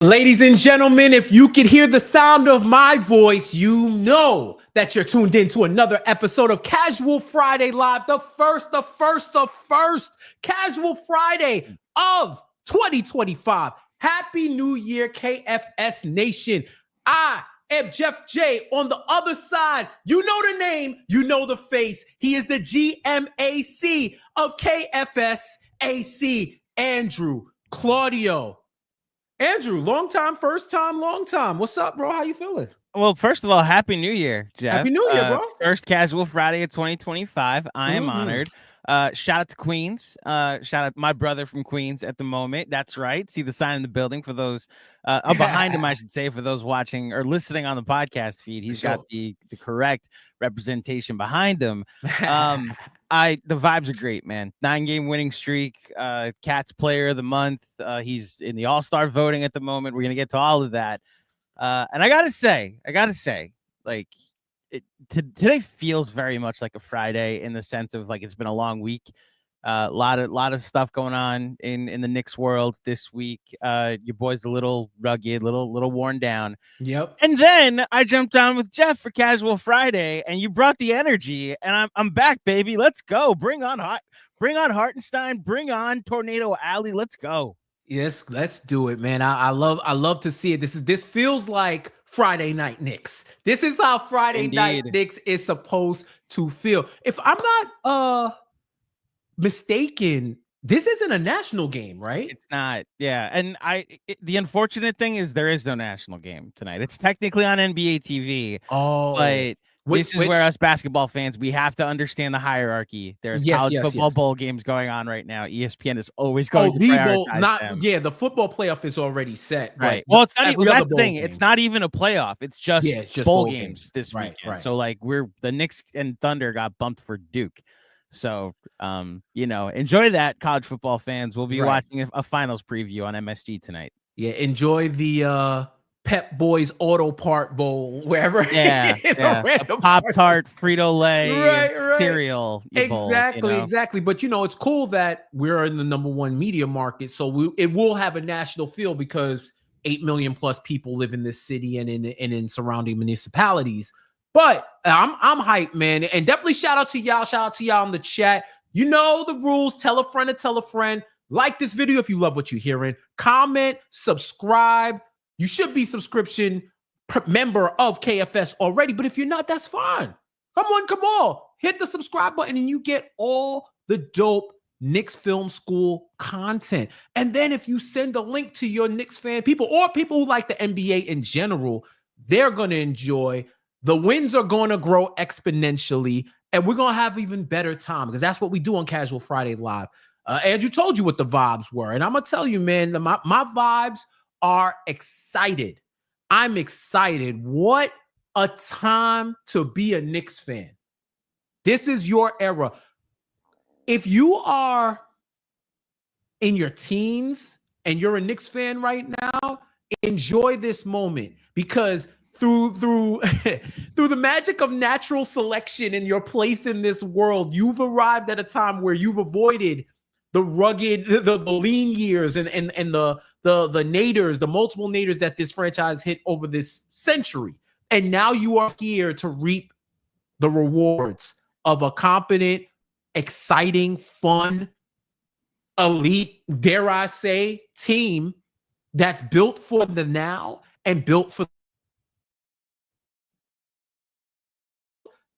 Ladies and gentlemen, if you could hear the sound of my voice, you know that you're tuned in to another episode of Casual Friday Live, the first Casual Friday of 2025. Happy New Year, KFS Nation. I am Jeff J. On the other side, you know the name, you know the face. He is the GMAC of KFS AC, Andrew Claudio. Andrew, long time, first time, long time. What's up, bro? How you feeling? Well, first of all, Happy New Year, Jeff. Happy New Year, bro. First Casual Friday of 2025. I am honored. Shout out to Queens. Shout out my brother from Queens at the moment. That's right. See the sign in the building for those behind him, I should say, for those watching or listening on the podcast feed. He's got the correct representation behind him. The vibes are great, man. 9-game winning streak. Cats player of the month. He's in the All-Star voting at the moment. We're gonna get to all of that. And I gotta say, like, today feels very much like a Friday in the sense of like it's been a long week. A lot of stuff going on in the Knicks world this week. Your boy's a little rugged, little worn down. Yep. And then I jumped on with Jeff for Casual Friday, and you brought the energy, and I'm back, baby. Let's go. Bring on Hartenstein. Bring on Tornado Alley. Let's go. Yes, let's do it, man. I love to see it. This feels like Friday Night Knicks. This is how Friday Night Knicks is supposed to feel. If I'm not mistaken, this isn't a national game, right? It's not. Yeah. And the unfortunate thing is there is no national game tonight. It's technically on NBA TV. Oh, but this is where us basketball fans, we have to understand the hierarchy. There's college football bowl games going on right now. ESPN is always going to prioritize them. The football playoff is already set. Right. Well, it's not even that's the thing. Game. It's not even a playoff. It's just, bowl games this weekend. Right. So like the Knicks and Thunder got bumped for Duke. So, enjoy that, college football fans. We'll be watching a finals preview on MSG tonight. Yeah, enjoy the Pep Boys Auto Part Bowl, wherever. Yeah, Pop-Tart, Frito-Lay, cereal. Exactly. But, it's cool that we're in the #1 media market, so it will have a national feel because 8 million plus people live in this city and in surrounding municipalities. But I'm hyped, man. And definitely shout out to y'all. Shout out to y'all in the chat. You know the rules. Tell a friend to tell a friend. Like this video if you love what you're hearing. Comment, subscribe. You should be subscription member of KFS already. But if you're not, that's fine. Come on. Hit the subscribe button and you get all the dope Knicks Film School content. And then if you send a link to your Knicks fan people or people who like the NBA in general, they're going to enjoy. The wins are going to grow exponentially, and we're going to have even better time because that's what we do on Casual Friday Live. Andrew told you what the vibes were, and I'm going to tell you, man, my vibes are excited. I'm excited. What a time to be a Knicks fan. This is your era. If you are in your teens and you're a Knicks fan right now, enjoy this moment because through the magic of natural selection and your place in this world, you've arrived at a time where you've avoided the rugged, the lean years and the naders, the multiple naders that this franchise hit over this century. And now you are here to reap the rewards of a competent, exciting, fun, elite, dare I say, team that's built for the now and built for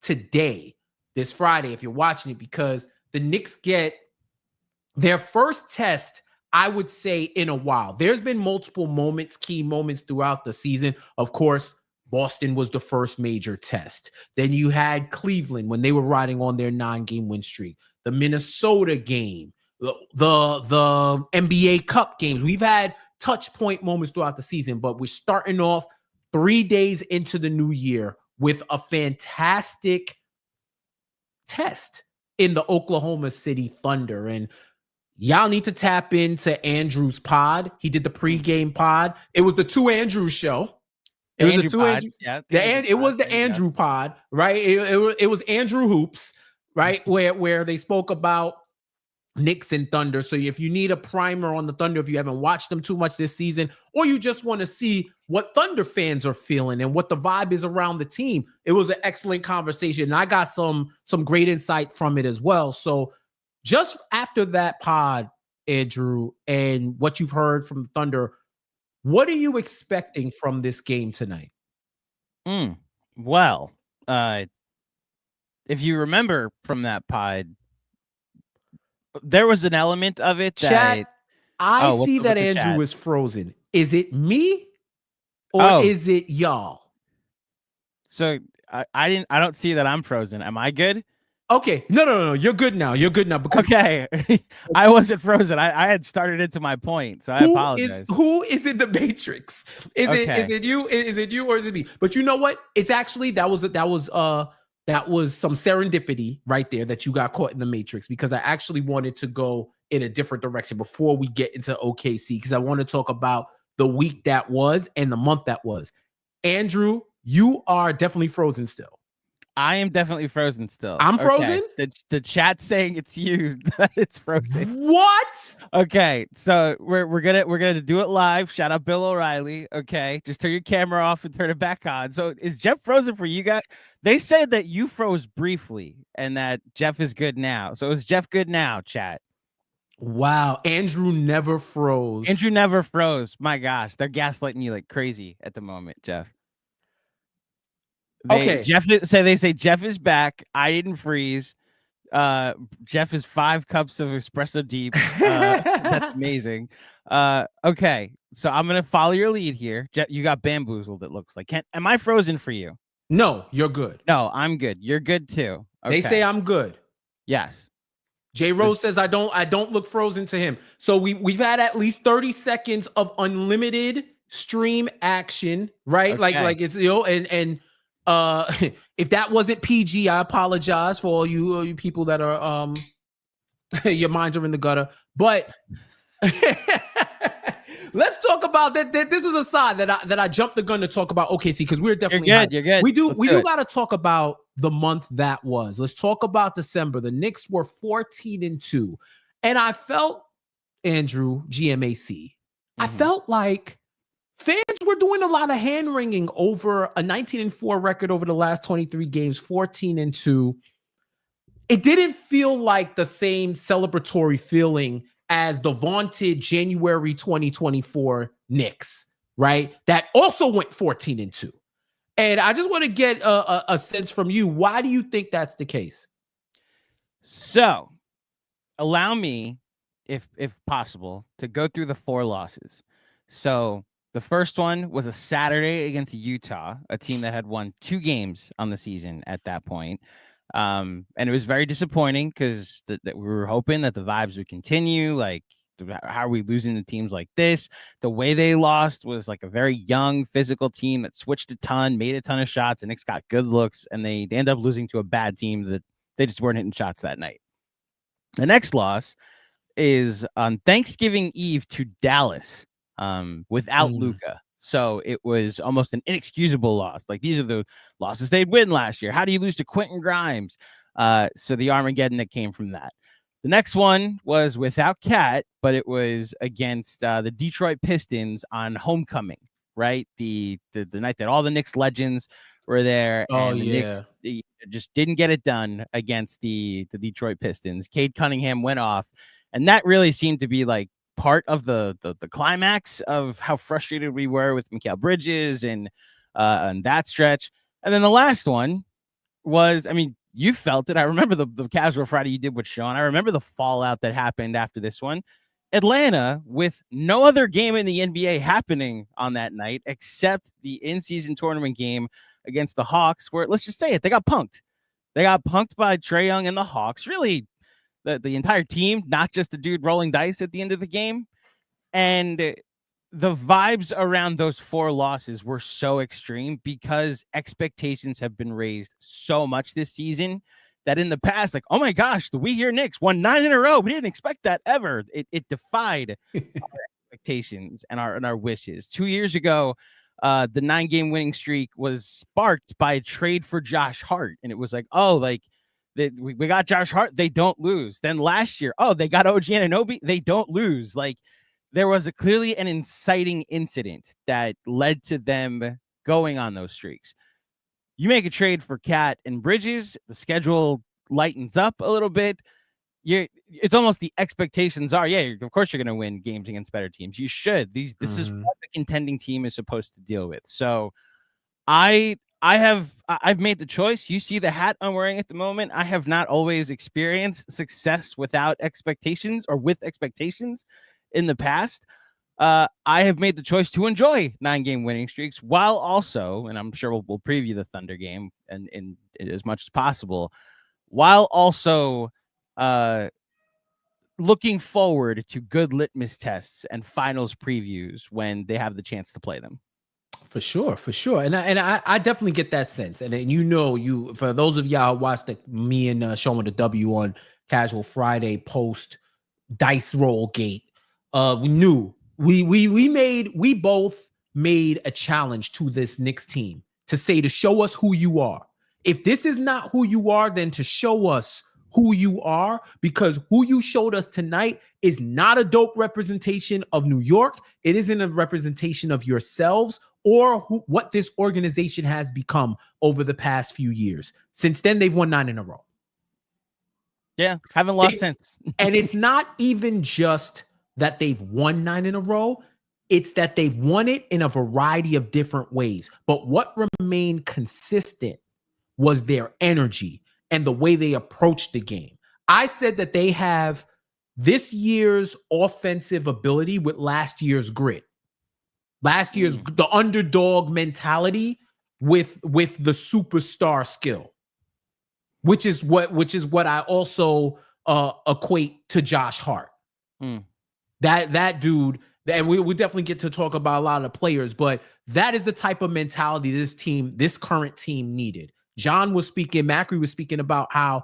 today, this Friday, if you're watching it, because the Knicks get their first test, I would say, in a while. There's been multiple moments, key moments throughout the season. Of course, Boston was the first major test. Then you had Cleveland when they were riding on their 9-game win streak. The Minnesota game, the NBA Cup games. We've had touch point moments throughout the season, but we're starting off 3 days into the new year with a fantastic test in the Oklahoma City Thunder. And y'all need to tap into Andrew's pod. He did the pregame pod. It was the Two Andrews show. It was the Two Andrews. Yeah, it was the Andrew pod, right? It was Andrew Hoops, right? Where they spoke about Knicks and Thunder. So if you need a primer on the Thunder, if you haven't watched them too much this season, or you just want to see what Thunder fans are feeling and what the vibe is around the team, it was an excellent conversation. And I got some great insight from it as well. So just after that pod, Andrew, and what you've heard from the Thunder, what are you expecting from this game tonight? Well, if you remember from that pod, there was an element of it Chat, I see that Andrew chat? is frozen. Is it me or is it y'all? So I don't see that I'm frozen. Am I good? Okay. No. You're good now. Because okay. I wasn't frozen. I had started into my point, so I apologize. Who is in the Matrix? Is it you? Is it you or is it me? But you know what? It's actually that was some serendipity right there that you got caught in the Matrix, because I actually wanted to go in a different direction before we get into OKC, because I want to talk about the week that was and the month that was. Andrew, you are definitely frozen still. I am definitely frozen still. I'm frozen? The chat's saying it's you that it's frozen. What? Okay, so we're gonna do it live. Shout out Bill O'Reilly. Okay, just turn your camera off and turn it back on. So is Jeff frozen for you guys? They said that you froze briefly and that Jeff is good now. So is Jeff good now, chat? Wow, Andrew never froze. Andrew never froze. My gosh, they're gaslighting you like crazy at the moment, Jeff. They say Jeff is back. I didn't freeze. Jeff is 5 cups of espresso deep. That's amazing. Okay, so I'm gonna follow your lead here. Jeff, you got bamboozled. It looks like. Am I frozen for you? No, you're good. No, I'm good. You're good too. Okay. They say I'm good. Yes. J Rose says I don't look frozen to him. So we've had at least 30 seconds of unlimited stream action, right? Okay. Like it's and if that wasn't PG, I apologize for all you people that are your minds are in the gutter. But let's talk about that. This was a side that I jumped the gun to talk about OKC, because we're definitely You're good. We do got to talk about the month that was. Let's talk about December. The Knicks were 14-2, and I felt, Andrew, GMAC. I felt like fans were doing a lot of hand wringing over a 19-4 record over the last 23 games, 14-2. It didn't feel like the same celebratory feeling as the vaunted January 2024 Knicks, right? That also went 14-2. And I just want to get a sense from you. Why do you think that's the case? So, allow me, if possible, to go through the 4 losses. So, the first one was a Saturday against Utah, a team that had won 2 games on the season at that point. And it was very disappointing because that we were hoping that the vibes would continue. Like, how are we losing to teams like this? The way they lost was like a very young physical team that switched a ton, made a ton of shots, and Knicks got good looks, and they end up losing to a bad team that they just weren't hitting shots that night. The next loss is on Thanksgiving Eve to Dallas without Luka. So it was almost an inexcusable loss. Like, these are the losses they'd win last year. How do you lose to Quentin Grimes? So the Armageddon that came from that. The next one was without Cat, but it was against the Detroit Pistons on homecoming, right? The night that all the Knicks legends were there. And the Knicks just didn't get it done against the Detroit Pistons. Cade Cunningham went off, and that really seemed to be like part of the climax of how frustrated we were with Mikal Bridges and that stretch. And then the last one was, I mean, you felt it. I remember the Casual Friday you did with Sean. I remember the fallout that happened after this one. Atlanta, with no other game in the NBA happening on that night except the in-season tournament game against the Hawks, where, let's just say it, they got punked. They got punked by Trae Young and the Hawks. Really, the entire team, not just the dude rolling dice at the end of the game. And the vibes around those 4 losses were so extreme because expectations have been raised so much this season that in the past, like, oh my gosh, the We Hear Knicks won 9 in a row. We didn't expect that ever. It defied our expectations and our wishes. 2 years ago, the 9-game winning streak was sparked by a trade for Josh Hart. And it was like, oh, like, We got Josh Hart. They don't lose. Then last year, they got OG Anunoby. They don't lose. Like, there was clearly an inciting incident that led to them going on those streaks. You make a trade for Cat and Bridges, the schedule lightens up a little bit. It's almost the expectations are, of course you're going to win games against better teams. You should. This is what the contending team is supposed to deal with. So I've made the choice. You see the hat I'm wearing at the moment. I have not always experienced success without expectations or with expectations in the past. I have made the choice to enjoy 9-game winning streaks while also, and I'm sure we'll preview the Thunder game and as much as possible, while also looking forward to good litmus tests and finals previews when they have the chance to play them. For sure. And I definitely get that sense. And then, for those of y'all who watched me and Showing the W on Casual Friday post dice roll gate, we knew we both made a challenge to this Knicks team to show us who you are. If this is not who you are, then to show us who you are, because who you showed us tonight is not a dope representation of New York. It isn't a representation of yourselves or what this organization has become over the past few years. Since then, they've won 9 in a row. Yeah, haven't lost since. And it's not even just that they've won 9 in a row. It's that they've won it in a variety of different ways. But what remained consistent was their energy and the way they approached the game. I said that they have this year's offensive ability with last year's grit. Last year's the underdog mentality with the superstar skill, which is what I also equate to Josh Hart. That dude, and we definitely get to talk about a lot of players, but that is the type of mentality this current team needed. John was speaking, Macri was speaking about how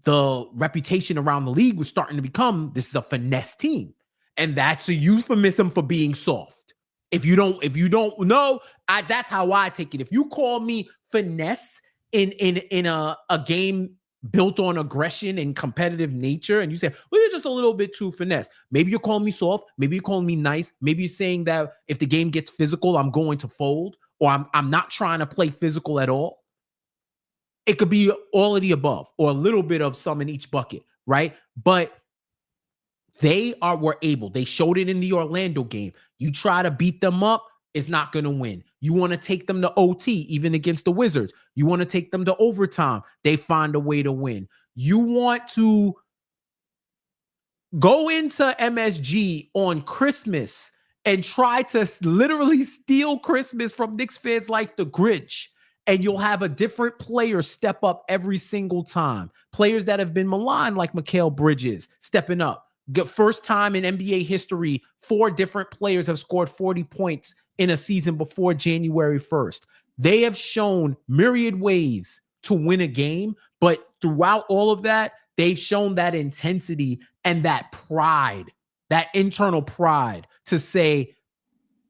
the reputation around the league was starting to become, this is a finesse team. And that's a euphemism for being soft. If you don't know, that's how I take it. If you call me finesse in a game built on aggression and competitive nature, and you say, well, you're just a little bit too finesse. Maybe you're calling me soft. Maybe you're calling me nice. Maybe you're saying that if the game gets physical, I'm going to fold, or I'm not trying to play physical at all. It could be all of the above or a little bit of some in each bucket, right? But were able. They showed it in the Orlando game. You try to beat them up, it's not going to win. You want to take them to OT, even against the Wizards. You want to take them to overtime. They find a way to win. You want to go into MSG on Christmas and try to literally steal Christmas from Knicks fans like the Grinch. And you'll have a different player step up every single time. Players that have been maligned like Mikal Bridges stepping up. First time in NBA history, 4 different players have scored 40 points in a season before January 1st. They have shown myriad ways to win a game, but throughout all of that, they've shown that intensity and that pride, that internal pride to say,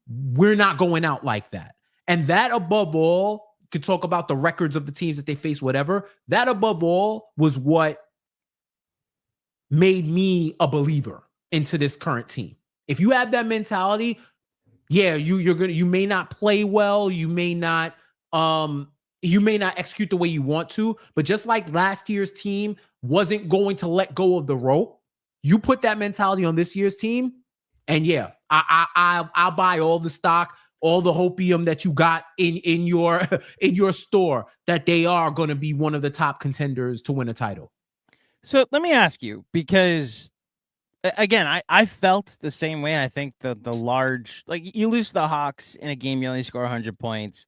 we're not going out like that. And that above all, could talk about the records of the teams that they face, whatever. That above all was what made me a believer into this current team. If you have that mentality, you may not play well, you may not execute the way you want to, but just like last year's team wasn't going to let go of the rope, you put that mentality on this year's team, and I'll buy all the stock, all the hopium that you got in your store, that they are going to be one of the top contenders to win a title. So let me ask you, because again, I felt the same way. I think the large, like, you lose to the Hawks in a game, you only score 100 points.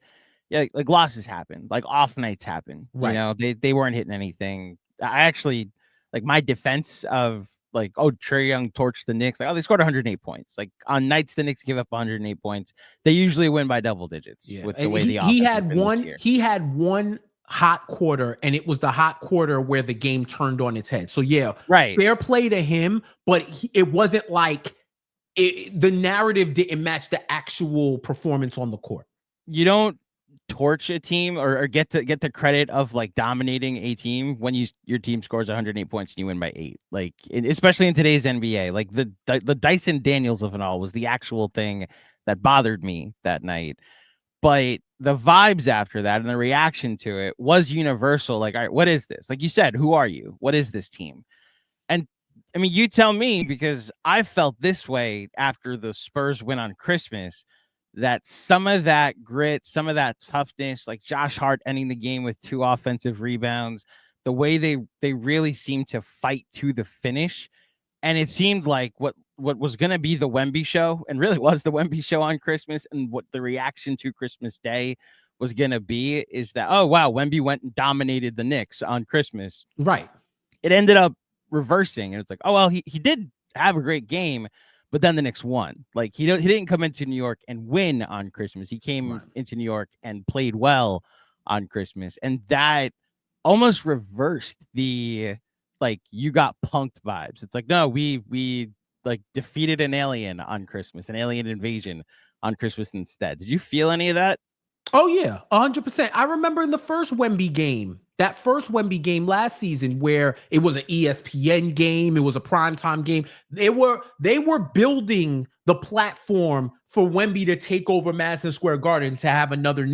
Yeah, like losses happen, like off nights happen. Right. You know, they weren't hitting anything. I actually, like, my defense of, like, Trae Young torched the Knicks. Like, they scored 108 points. Like, on nights the Knicks give up 108 points, they usually win by double digits. With the way the offense he had one hot quarter, and it was the hot quarter where the game turned on its head. So fair play to him, but it wasn't like the narrative didn't match the actual performance on the court. You don't torch a team or get the credit of like dominating a team when your team scores 108 points and you win by 8. Like especially in today's NBA, like the Dyson Daniels of it all was the actual thing that bothered me that night. But the vibes after that and the reaction to it was universal. Like, all right, what is this? Like you said, who are you? What is this team? And I mean, you tell me, because I felt this way after the Spurs win on Christmas, that some of that grit, some of that toughness, like Josh Hart ending the game with 2 offensive rebounds, the way they really seemed to fight to the finish. And it seemed like what was going to be the Wemby show, and really was the Wemby show on Christmas, and what the reaction to Christmas Day was going to be is that, oh, wow, Wemby went and dominated the Knicks on Christmas. Right. It ended up reversing, and it's like, oh, well, he did have a great game, but then the Knicks won. Like, he didn't come into New York and win on Christmas. He came into New York and played well on Christmas, and that almost reversed the, like, you got punked vibes. It's like, no, we like defeated an alien on Christmas, an alien invasion on Christmas instead. Did you feel any of that? Oh yeah, 100%. I remember in the first Wemby game, that first Wemby game last season, where it was an ESPN game, it was a primetime game. They were building the platform for Wemby to take over Madison Square Garden, to have another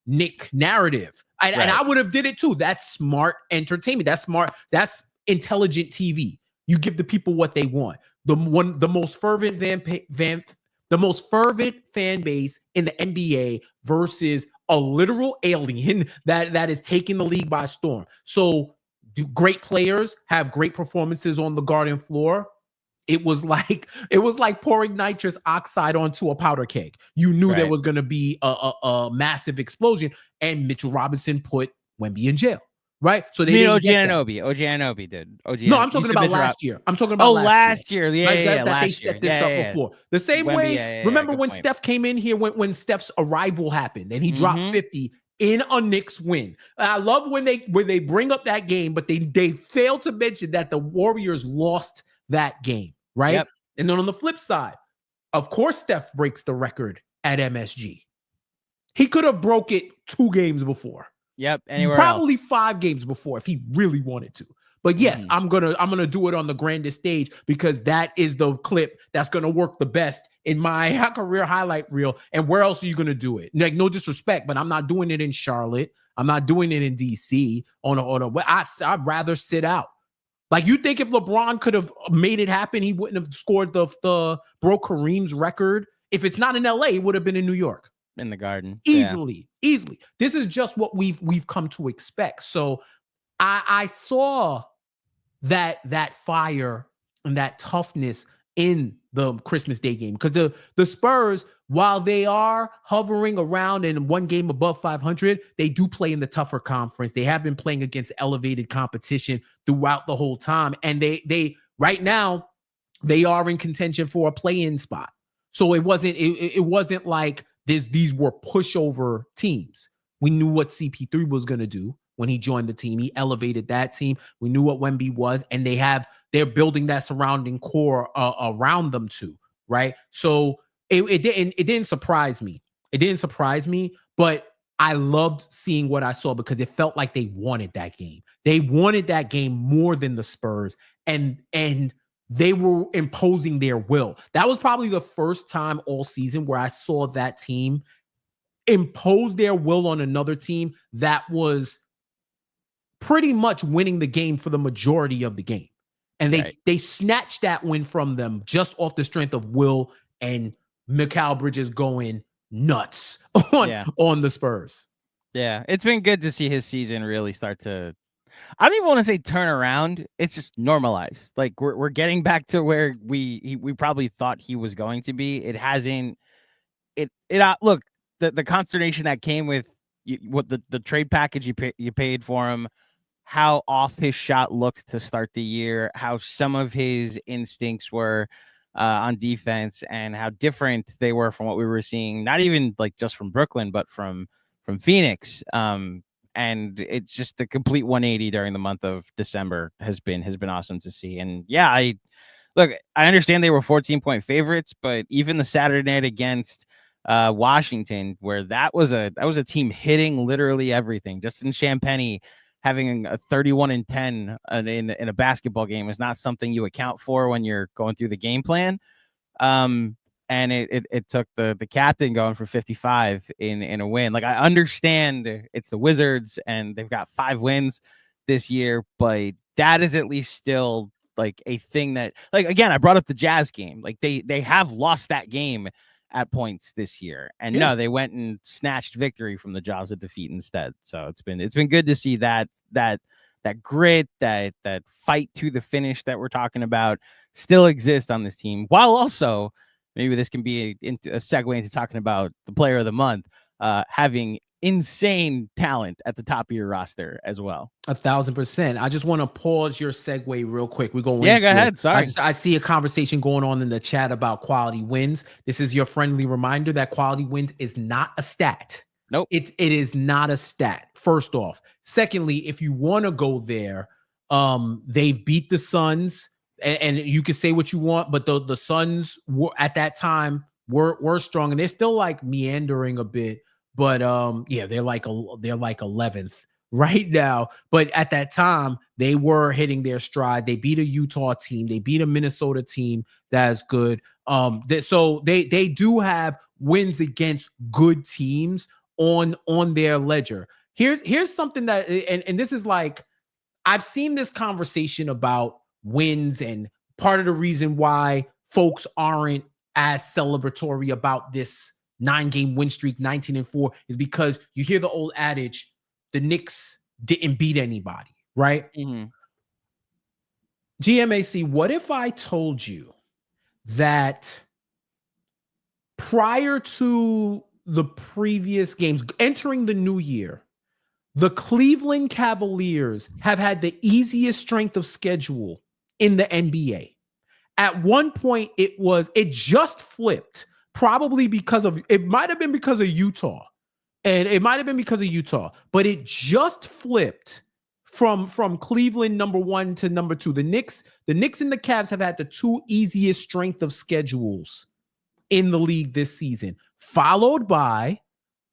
Nick narrative. And I would have did it too. That's smart entertainment. That's smart. That's intelligent TV. You give the people what they want. The most fervent the most fervent fan base in the NBA versus a literal alien that is taking the league by storm. So great players have great performances on the Garden floor. It was like pouring nitrous oxide onto a powder keg. You knew there was going to be a massive explosion, and Mitchell Robinson put Wemby in jail. Right, so they OG Anunoby did. No, I'm talking about last year. I'm talking about last year. Yeah, that they set this up before. The same way. Remember when Steph came in here, when Steph's arrival happened, and he dropped 50 in a Knicks win. I love when they bring up that game, but they fail to mention that the Warriors lost that game, right? Yep. And then on the flip side, of course, Steph breaks the record at MSG. He could have broke it 2 games before. Yep. Anywhere probably else. 5 games before if he really wanted to. But yes, I'm gonna do it on the grandest stage, because that is the clip that's gonna work the best in my career highlight reel. And where else are you gonna do it? Like, no disrespect, but I'm not doing it in Charlotte. I'm not doing it in DC. I'd rather sit out. Like, you think if LeBron could have made it happen, he wouldn't have scored the broke Kareem's record. If it's not in LA, it would have been in New York. In the Garden. Easily. This is just what we've come to expect. So I saw that fire and that toughness in the Christmas Day game, because the Spurs, while they are hovering around in one game above 500, they do play in the tougher conference. They have been playing against elevated competition throughout the whole time, and they right now they are in contention for a play-in spot. So it wasn't like these were pushover teams. We knew what CP3 was going to do when he joined the team. He elevated that team. We knew what Wemby was, and they're building that surrounding core around them too, right? So it didn't surprise me. It didn't surprise me, but I loved seeing what I saw, because it felt like they wanted that game. They wanted that game more than the Spurs, and they were imposing their will. That was probably the first time all season where I saw that team impose their will on another team that was pretty much winning the game for the majority of the game. And they snatched that win from them just off the strength of will and Mikal Bridges going nuts on the Spurs. Yeah, it's been good to see his season really start to, I don't even want to say turn around. It's just normalized. Like, we're getting back to where we probably thought he was going to be. It hasn't. Look, the consternation that came with what the trade package you paid for him, how off his shot looked to start the year, how some of his instincts were on defense, and how different they were from what we were seeing, not even like just from Brooklyn, but from Phoenix. And it's just the complete 180 during the month of December has been awesome to see. And yeah, I understand they were 14-point favorites, but even the Saturday night against Washington, where that was a team hitting literally everything. Justin Champagnie having a 31-10 in a basketball game is not something you account for when you're going through the game plan. And it took the captain going for 55 in a win. Like, I understand it's the Wizards and they've got 5 wins this year, but that is at least still like a thing that, like, again, I brought up the Jazz game. Like, they have lost that game at points this year, and no, they went and snatched victory from the jaws of defeat instead. So it's been good to see that grit, that fight to the finish that we're talking about still exist on this team, while also, maybe this can be a segue into talking about the player of the month, having insane talent at the top of your roster as well. 1,000%. I just want to pause your segue real quick. We're going. Yeah, go ahead. Sorry. I see a conversation going on in the chat about quality wins. This is your friendly reminder that quality wins is not a stat. Nope. It is not a stat. First off. Secondly, if you want to go there, they beat the Suns, and you can say what you want, but the Suns were at that time were strong, and they're still like meandering a bit. But yeah, they're like 11th right now. But at that time, they were hitting their stride. They beat a Utah team. They beat a Minnesota team that's good. So they do have wins against good teams on their ledger. Here's something that, and this is like, I've seen this conversation about wins, and part of the reason why folks aren't as celebratory about this 9-game win streak, 19-4, is because you hear the old adage, the Knicks didn't beat anybody, right? Mm-hmm. GMAC, what if I told you that prior to the previous games, entering the new year, the Cleveland Cavaliers have had the easiest strength of schedule in the NBA? At one point, it just flipped. Probably it might have been because of Utah. And it might have been because of Utah, but it just flipped from Cleveland number 1 to number 2. The Knicks and the Cavs have had the 2 easiest strength of schedules in the league this season, followed by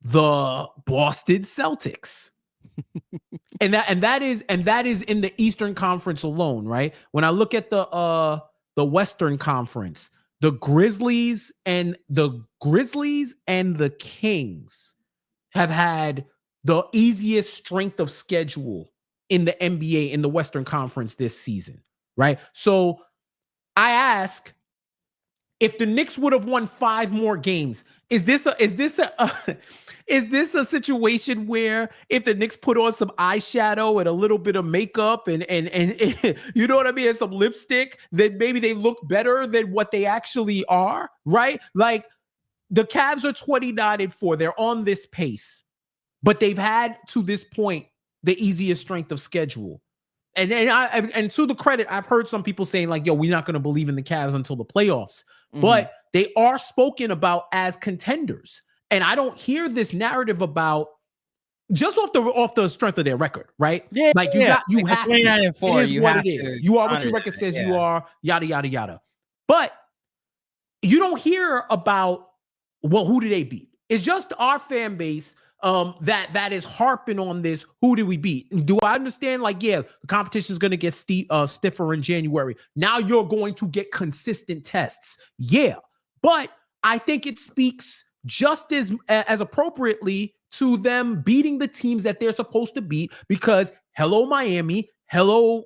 the Boston Celtics. and that is in the Eastern Conference alone, right? When I look at the Western Conference, the Grizzlies and the Kings have had the easiest strength of schedule in the NBA in the Western Conference this season, right? So I ask, if the Knicks would have won 5 more games, is this a situation where if the Knicks put on some eyeshadow and a little bit of makeup and you know what I mean, and some lipstick, then maybe they look better than what they actually are, right? Like, the Cavs are 29-4. They're on this pace, but they've had to this point the easiest strength of schedule. And to the credit, I've heard some people saying like, yo, we're not going to believe in the Cavs until the playoffs. Mm-hmm. But they are spoken about as contenders. And I don't hear this narrative about just off the strength of their record, right? Yeah, like you have to. 29-4. It is what it is. You are what your record says you are, yada, yada, yada. But you don't hear about, well, who did they beat? It's just our fan base that is harping on this. Who did we beat? Do I understand? Like, yeah, the competition is going to get stiffer in January. Now you're going to get consistent tests. Yeah, but I think it speaks just as appropriately to them beating the teams that they're supposed to beat, because hello Miami, hello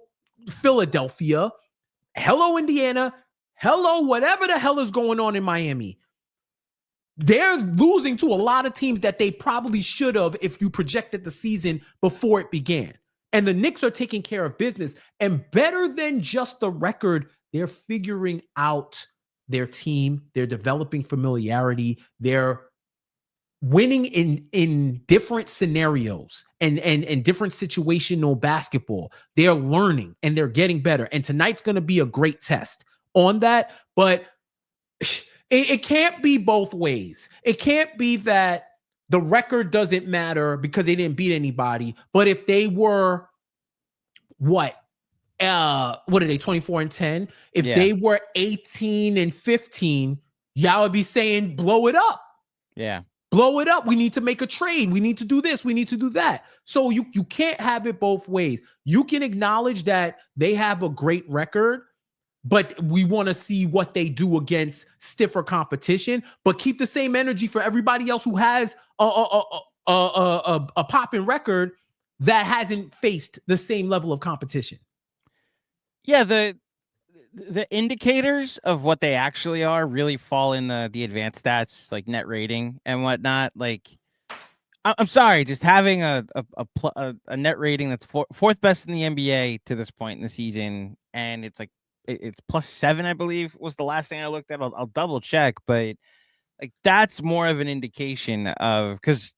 Philadelphia, hello Indiana, hello whatever the hell is going on in Miami. They're losing to a lot of teams that they probably should have if you projected the season before it began. And the Knicks are taking care of business. And better than just the record, they're figuring out their team. They're developing familiarity. They're winning in different scenarios and different situational basketball. They're learning and they're getting better. And tonight's going to be a great test on that. But it can't be both ways. It can't be that the record doesn't matter because they didn't beat anybody. But if they were what are they, 24-10? If they were 18-15, y'all would be saying blow it up. Yeah. Blow it up. We need to make a trade. We need to do this. We need to do that. So you can't have it both ways. You can acknowledge that they have a great record, but we want to see what they do against stiffer competition, but keep the same energy for everybody else who has a popping record that hasn't faced the same level of competition. Yeah, the indicators of what they actually are really fall in the advanced stats, like net rating and whatnot. Like, I'm sorry, just having a net rating that's fourth best in the NBA to this point in the season, and it's like it's +7, I believe, was the last thing I looked at. I'll double check, but like that's more of an indication of, because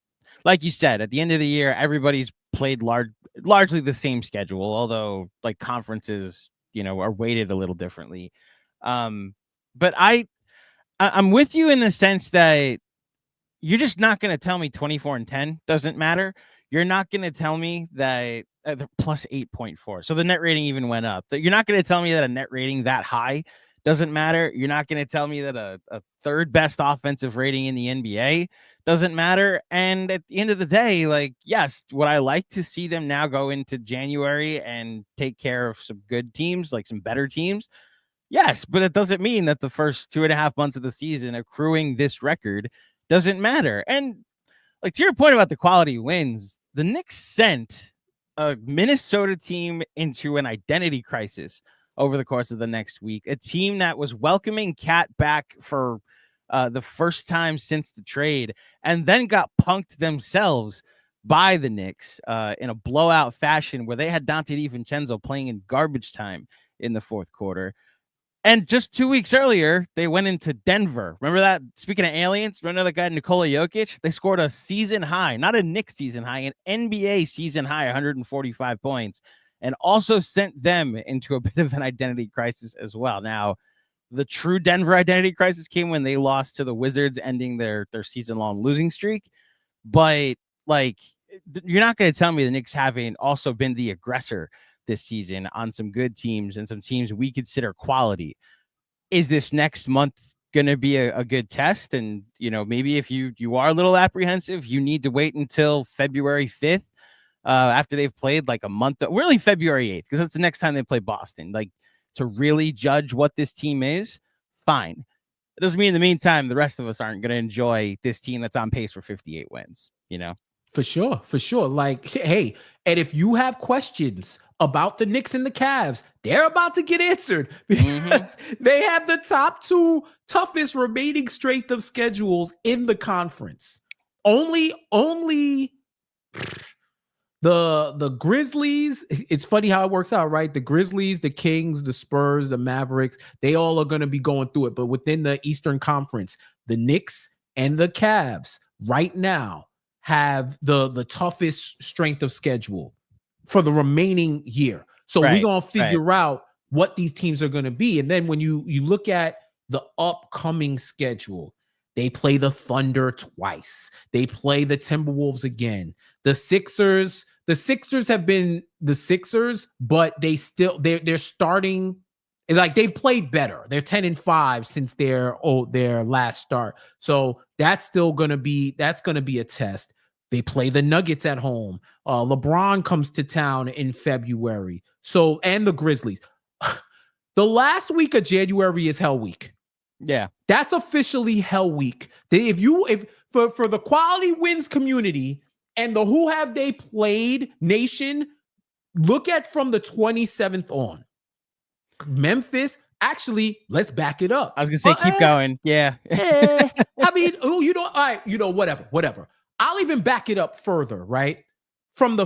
like you said, at the end of the year, everybody's played largely the same schedule, although like conferences, are weighted a little differently. But I'm with you in the sense that you're just not going to tell me 24-10 doesn't matter. You're not going to tell me that they're +8.4. So the net rating even went up. You're not going to tell me that a net rating that high doesn't matter. You're not going to tell me that a third best offensive rating in the NBA doesn't matter. And at the end of the day, like, yes, would I like to see them now go into January and take care of some good teams, like some better teams? Yes, but it doesn't mean that the first 2.5 months of the season accruing this record doesn't matter. And like, to your point about the quality wins, the Knicks sent a Minnesota team into an identity crisis over the course of the next week, a team that was welcoming Cat back for the first time since the trade, and then got punked themselves by the Knicks in a blowout fashion where they had Dante DiVincenzo playing in garbage time in the fourth quarter. And just 2 weeks earlier, they went into Denver. Remember that? Speaking of aliens, remember that guy, Nikola Jokic? They scored a season high, not a Knicks season high, an NBA season high, 145 points, and also sent them into a bit of an identity crisis as well. Now, the true Denver identity crisis came when they lost to the Wizards, ending their season-long losing streak. But, like, you're not going to tell me the Knicks haven't also been the aggressor this season on some good teams and some teams we consider quality. Is this next month going to be a good test? And, maybe if you are a little apprehensive, you need to wait until February 5th after they've played like a month, really February 8th, because that's the next time they play Boston, like to really judge what this team is. Fine. It doesn't mean in the meantime, the rest of us aren't going to enjoy this team that's on pace for 58 wins, For sure. Like, hey, and if you have questions about the Knicks and the Cavs, they're about to get answered because they have the top two toughest remaining strength of schedules in the conference. Only the Grizzlies. It's funny how it works out, right? The Grizzlies, the Kings, the Spurs, the Mavericks, they all are going to be going through it. But within the Eastern Conference, the Knicks and the Cavs right now have the toughest strength of schedule for the remaining year. So we're going to figure out what these teams are going to be. And then when you look at the upcoming schedule, they play the Thunder twice. They play the Timberwolves again. The Sixers have been the Sixers, but they're starting, like, they've played better. They're 10-5 since their last start. So that's going to be a test. They play the Nuggets at home. LeBron comes to town in February. So, and the Grizzlies. The last week of January is Hell Week. Yeah, that's officially Hell Week. If for the quality wins community and the who have they played nation, look at from the 27th on. Memphis. Actually, let's back it up. I was gonna say, keep going. Yeah. I mean, all right, whatever. I'll even back it up further, right? From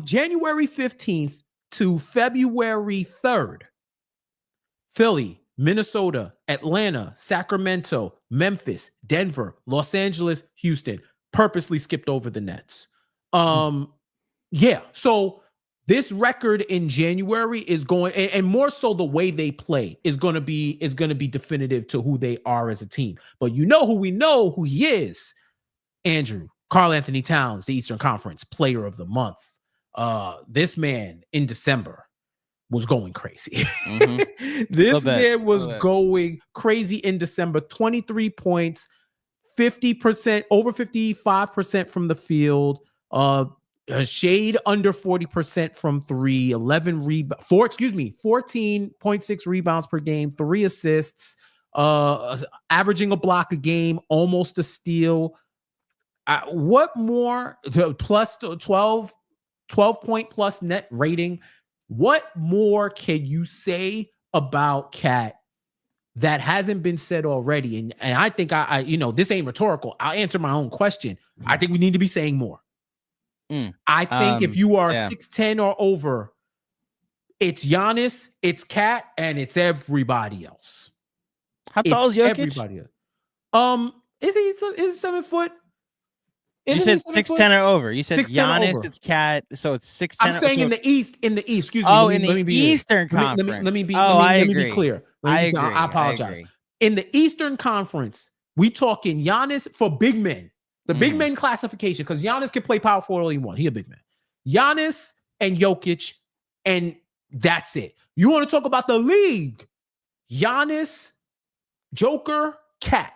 January 15th to February 3rd, Philly, Minnesota, Atlanta, Sacramento, Memphis, Denver, Los Angeles, Houston. Purposely skipped over the Nets. Yeah. So this record in January is going, and more so the way they play is going to be definitive to who they are as a team. But we know who he is, Andrew. Karl-Anthony Towns, the Eastern Conference Player of the Month. This man in December was going crazy. This man was going crazy in December. 23 points, 50%, over 55% from the field, a shade under 40% from three, 14.6 rebounds per game, 3 assists, averaging a block a game, almost a steal. What more? Plus 12 point plus net rating. What more can you say about Cat that hasn't been said already? And I think I this ain't rhetorical. I'll answer my own question. I think we need to be saying more. I think if you are 6'10" or over, it's Giannis, it's Cat, and it's everybody else. How tall is Jokic? Everybody else. Is he 7 foot? You said 6'10" or over. You said Giannis, over. It's Cat, so it's 6'10". I'm saying in the East. Excuse me. Oh, in the Eastern Conference. Let me be clear. I apologize. In the Eastern Conference, we talking Giannis for big men. The big men classification, because Giannis can play power forward all he wants. He a big man. Giannis and Jokic, and that's it. You want to talk about the league? Giannis, Joker, Cat.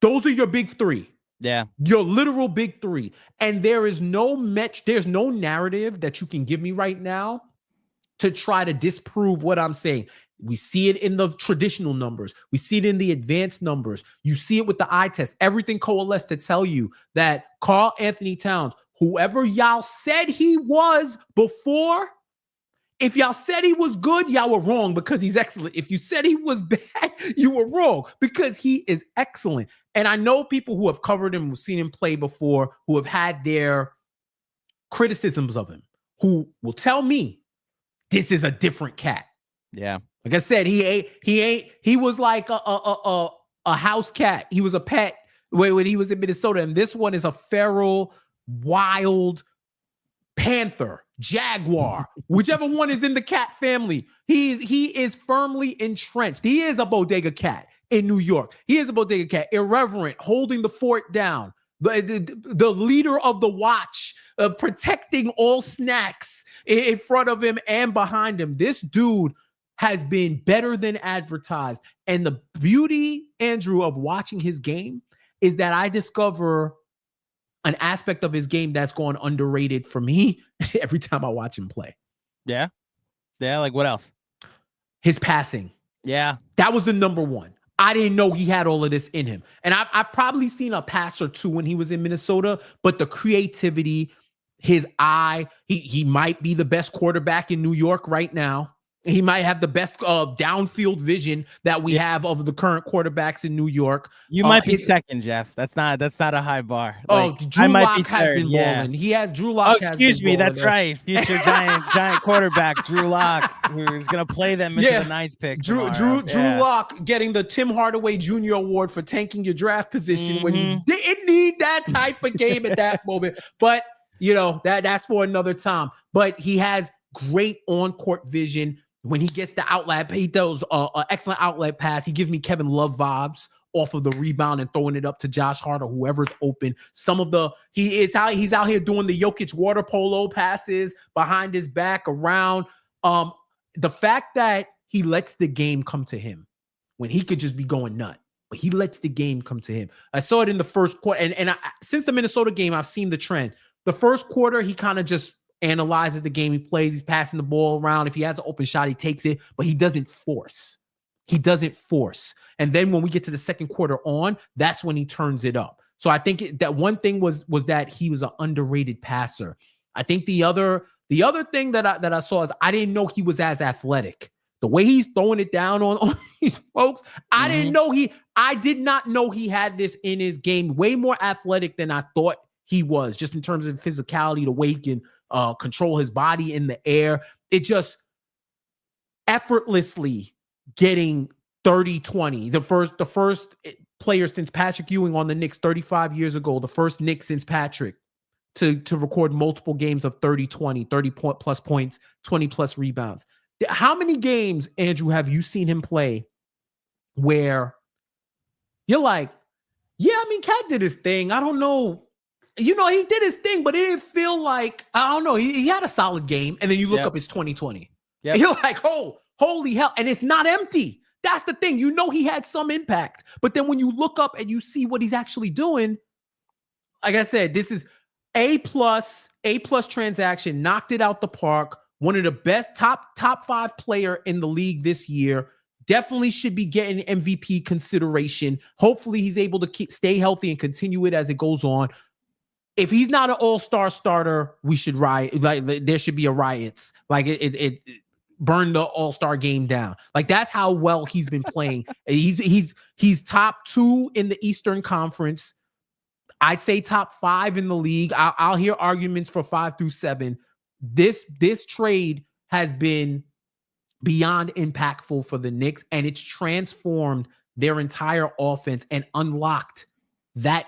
Those are your big three. Yeah. Your literal big three. And there's no narrative that you can give me right now to try to disprove what I'm saying. We see it in the traditional numbers. We see it in the advanced numbers. You see it with the eye test. Everything coalesced to tell you that Karl-Anthony Towns, whoever y'all said he was before, if y'all said he was good, y'all were wrong because he's excellent. If you said he was bad, you were wrong because he is excellent. And I know people who have covered him, who've seen him play before, who have had their criticisms of him, who will tell me this is a different Cat. Yeah. Like I said, he was like a house cat. He was a pet when he was in Minnesota. And this one is a feral, wild panther, jaguar, whichever one is in the cat family. He is firmly entrenched. He is a bodega cat in New York. He is a bodega cat, irreverent, holding the fort down. The leader of the watch, protecting all snacks in front of him and behind him. This dude has been better than advertised. And the beauty, Andrew, of watching his game is that I discover an aspect of his game that's gone underrated for me every time I watch him play. Yeah. Yeah. Like what else? His passing. Yeah. That was the number one. I didn't know he had all of this in him. And I've probably seen a pass or two when he was in Minnesota, but the creativity, his eye, he might be the best quarterback in New York right now. He might have the best downfield vision that we have of the current quarterbacks in New York. You might be second, Jeff. That's not a high bar. Like, Drew Lock has been balling. He has Drew Lock. Oh, excuse me. That's right. Future giant quarterback Drew Lock, who's gonna play them into the ninth pick. Drew Lock getting the Tim Hardaway Jr. Award for tanking your draft position when you didn't need that type of game at that moment. But that's for another time. But he has great on-court vision. When he gets the outlet, he does an excellent outlet pass. He gives me Kevin Love vibes off of the rebound and throwing it up to Josh Hart or whoever's open. He's out here doing the Jokic water polo passes behind his back around. The fact that he lets the game come to him when he could just be going nut, but he lets the game come to him. I saw it in the first quarter, and since the Minnesota game, I've seen the trend. The first quarter, he kind of just analyzes the game he plays. He's passing the ball around. If he has an open shot, he takes it, but he doesn't force. And then when we get to the second quarter on, that's when he turns it up. So I think that one thing was that he was an underrated passer. I think the other thing that I saw is I didn't know he was as athletic. The way he's throwing it down on these folks, I did not know he had this in his game. Way more athletic than I thought he was, just in terms of physicality, the way he can control his body in the air. It just effortlessly getting 30-20. The first player since Patrick Ewing on the Knicks 35 years ago, the first Knicks since Patrick to record multiple games of 30-20, 30+ points, 20+ rebounds. How many games, Andrew, have you seen him play where you're like, yeah, I mean, Cat did his thing. I don't know. He did his thing, but it didn't feel like, I don't know. He had a solid game. And then you look up, it's 2020. Yep. You're like, oh, holy hell. And it's not empty. That's the thing. You know he had some impact. But then when you look up and you see what he's actually doing, like I said, this is A+ transaction, knocked it out the park. One of the best top 5 player in the league this year. Definitely should be getting MVP consideration. Hopefully he's able to stay healthy and continue it as it goes on. If he's not an all-star starter, we should riot. Like there should be a riots. Like it burn the all-star game down. Like that's how well he's been playing. He's top 2 in the Eastern Conference. I'd say top 5 in the league. I'll hear arguments for 5 through 7. This trade has been beyond impactful for the Knicks, and it's transformed their entire offense and unlocked that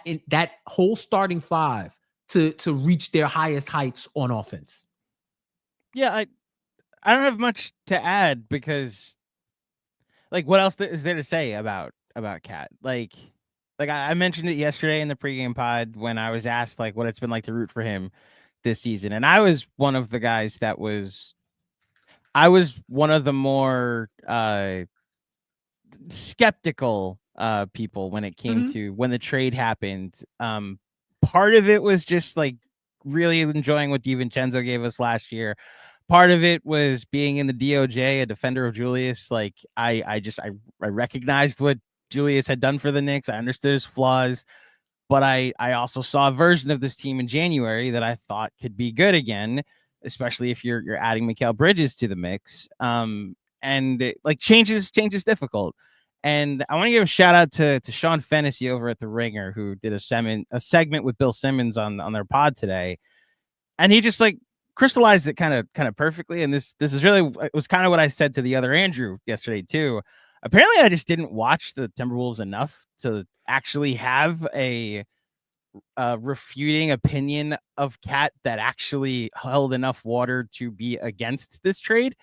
whole starting 5 to reach their highest heights on offense. Yeah, I don't have much to add because, like, what else is there to say about Cat? Like I mentioned it yesterday in the pregame pod when I was asked like what it's been like to root for him this season, and I was one of the guys that was. I was one of the more skeptical people when it came to when the trade happened. Part of it was just like really enjoying what DiVincenzo gave us last year. Part of it was being in the DOJ, a defender of Julius. Like I recognized what Julius had done for the Knicks. I understood his flaws, but I also saw a version of this team in January that I thought could be good again, especially if you're adding Mikal Bridges to the mix. And change is difficult. And I want to give a shout out to Sean Fennessy over at The Ringer, who did a segment with Bill Simmons on their pod today. And he just like crystallized it kind of perfectly. And this is really, it was kind of what I said to the other Andrew yesterday too. Apparently I just didn't watch the Timberwolves enough to actually have a refuting opinion of Cat that actually held enough water to be against this trade.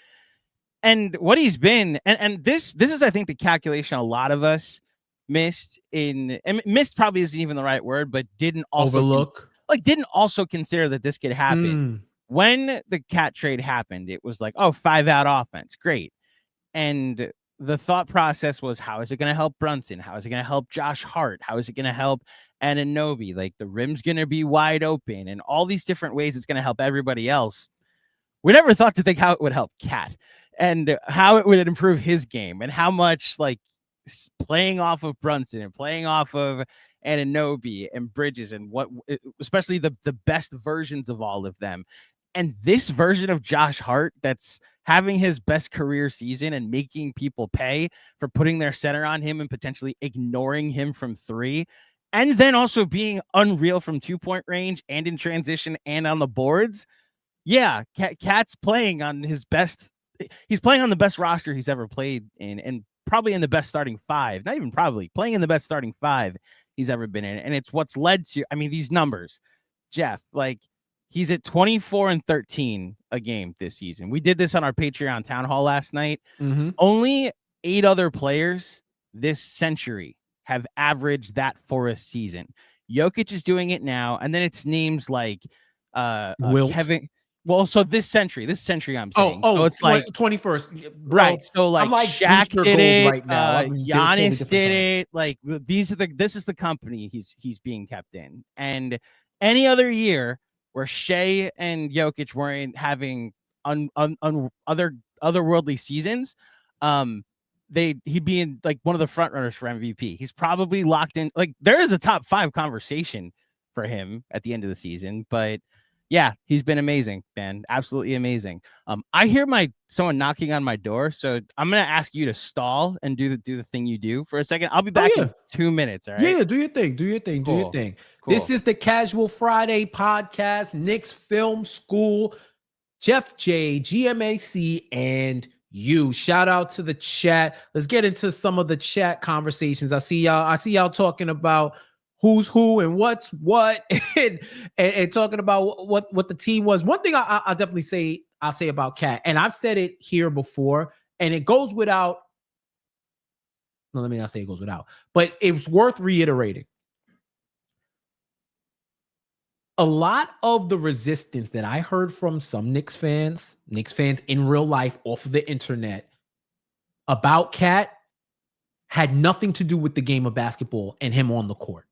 And what he's been, and this is, I think, the calculation a lot of us missed probably isn't even the right word, but didn't also overlook, didn't also consider that this could happen. When the Cat trade happened, it was like, oh, 5-out offense, great. And the thought process was, how is it going to help Brunson? How is it going to help Josh Hart? How is it going to help Anunoby? Like the rim's going to be wide open and all these different ways it's going to help everybody else. We never thought to think how it would help Cat and how it would improve his game and how much like playing off of Brunson and playing off of Anunoby and Bridges and what, especially the best versions of all of them. And this version of Josh Hart that's having his best career season and making people pay for putting their center on him and potentially ignoring him from 3, and then also being unreal from 2-point range and in transition and on the boards. Yeah, Cat's playing on his best. He's playing on the best roster he's ever played in, and probably in the best starting 5. Not even probably, playing in the best starting 5 he's ever been in. And it's what's led to, I mean, these numbers, Jeff, like he's at 24 and 13 a game this season. We did this on our Patreon town hall last night. Only 8 other players this century have averaged that for a season. Jokic is doing it now. And then it's names like Kevin. Well, so this century I'm saying. So it's like 21st, right? So like Shaq did it, right now. Giannis did it. Like this is the company he's being kept in. And any other year where Shea and Jokic weren't having otherworldly seasons, he'd be in like one of the front runners for MVP. He's probably locked in. Like there is a top 5 conversation for him at the end of the season, but. Yeah, he's been amazing, man. Absolutely amazing. I hear someone knocking on my door, so I'm gonna ask you to stall and do the thing you do for a second. I'll be back in 2 minutes. All right. Yeah, do your thing. Cool. This is the Casual Friday podcast, Knicks Film School, Jeff J, GMAC, and you. Shout out to the chat. Let's get into some of the chat conversations. I see y'all talking about who's who and what's what, and talking about what the team was. One thing I'll definitely say about Cat, and I've said it here before, and it goes without. No, let me not say it goes without, but it's worth reiterating. A lot of the resistance that I heard from some Knicks fans in real life off of the internet about Cat had nothing to do with the game of basketball and him on the court.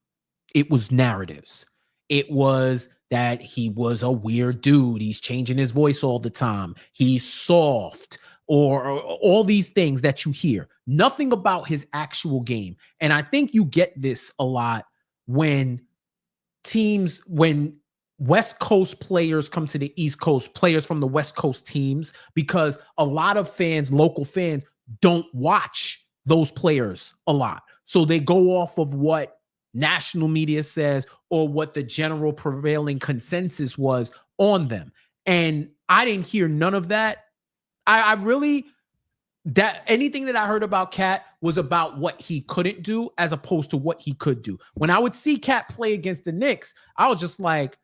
It was narratives. It was that he was a weird dude. He's changing his voice all the time. He's soft, or all these things that you hear. Nothing about his actual game. And I think you get this a lot when West Coast players come to the East Coast, players from the West Coast teams, because a lot of fans, local fans, don't watch those players a lot. So they go off of what national media says or what the general prevailing consensus was on them. And I didn't hear none of that. I really, that anything that I heard about Cat was about what he couldn't do as opposed to what he could do. When I would see Cat play against the Knicks, I was just like,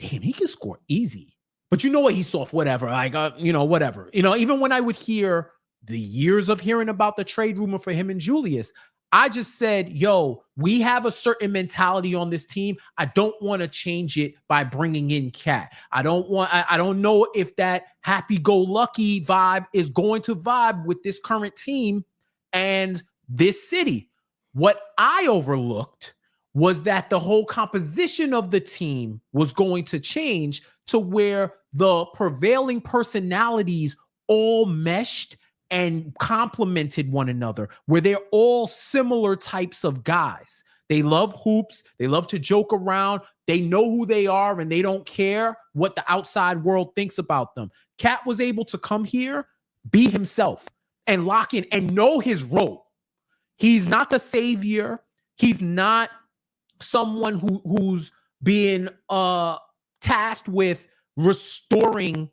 damn, he can score easy. But you know what? He's soft, whatever. Like, whatever. Even when I would hear the years of hearing about the trade rumor for him and Julius, I just said, yo, we have a certain mentality on this team. I don't want to change it by bringing in Cat. I don't know if that happy-go-lucky vibe is going to vibe with this current team and this city. What I overlooked was that the whole composition of the team was going to change to where the prevailing personalities all meshed and complemented one another, where they're all similar types of guys. They love hoops. They love to joke around. They know who they are, and they don't care what the outside world thinks about them. Cat was able to come here, be himself, and lock in and know his role. He's not the savior. He's not someone who's being tasked with restoring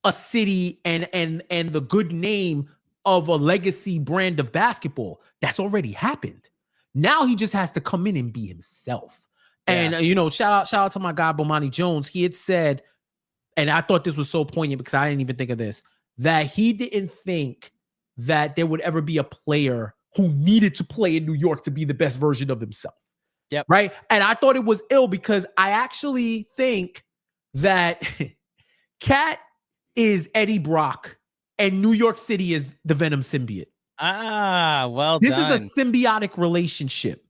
a city and the good name of a legacy brand of basketball. That's already happened. Now he just has to come in and be himself. Yeah. And shout out to my guy Bomani Jones. He had said, and I thought this was so poignant because I didn't even think of this, that he didn't think that there would ever be a player who needed to play in New York to be the best version of himself. Yep. Right. And I thought it was ill because I actually think that Cat is Eddie Brock and New York City is the Venom symbiote. Well this done. This is a symbiotic relationship.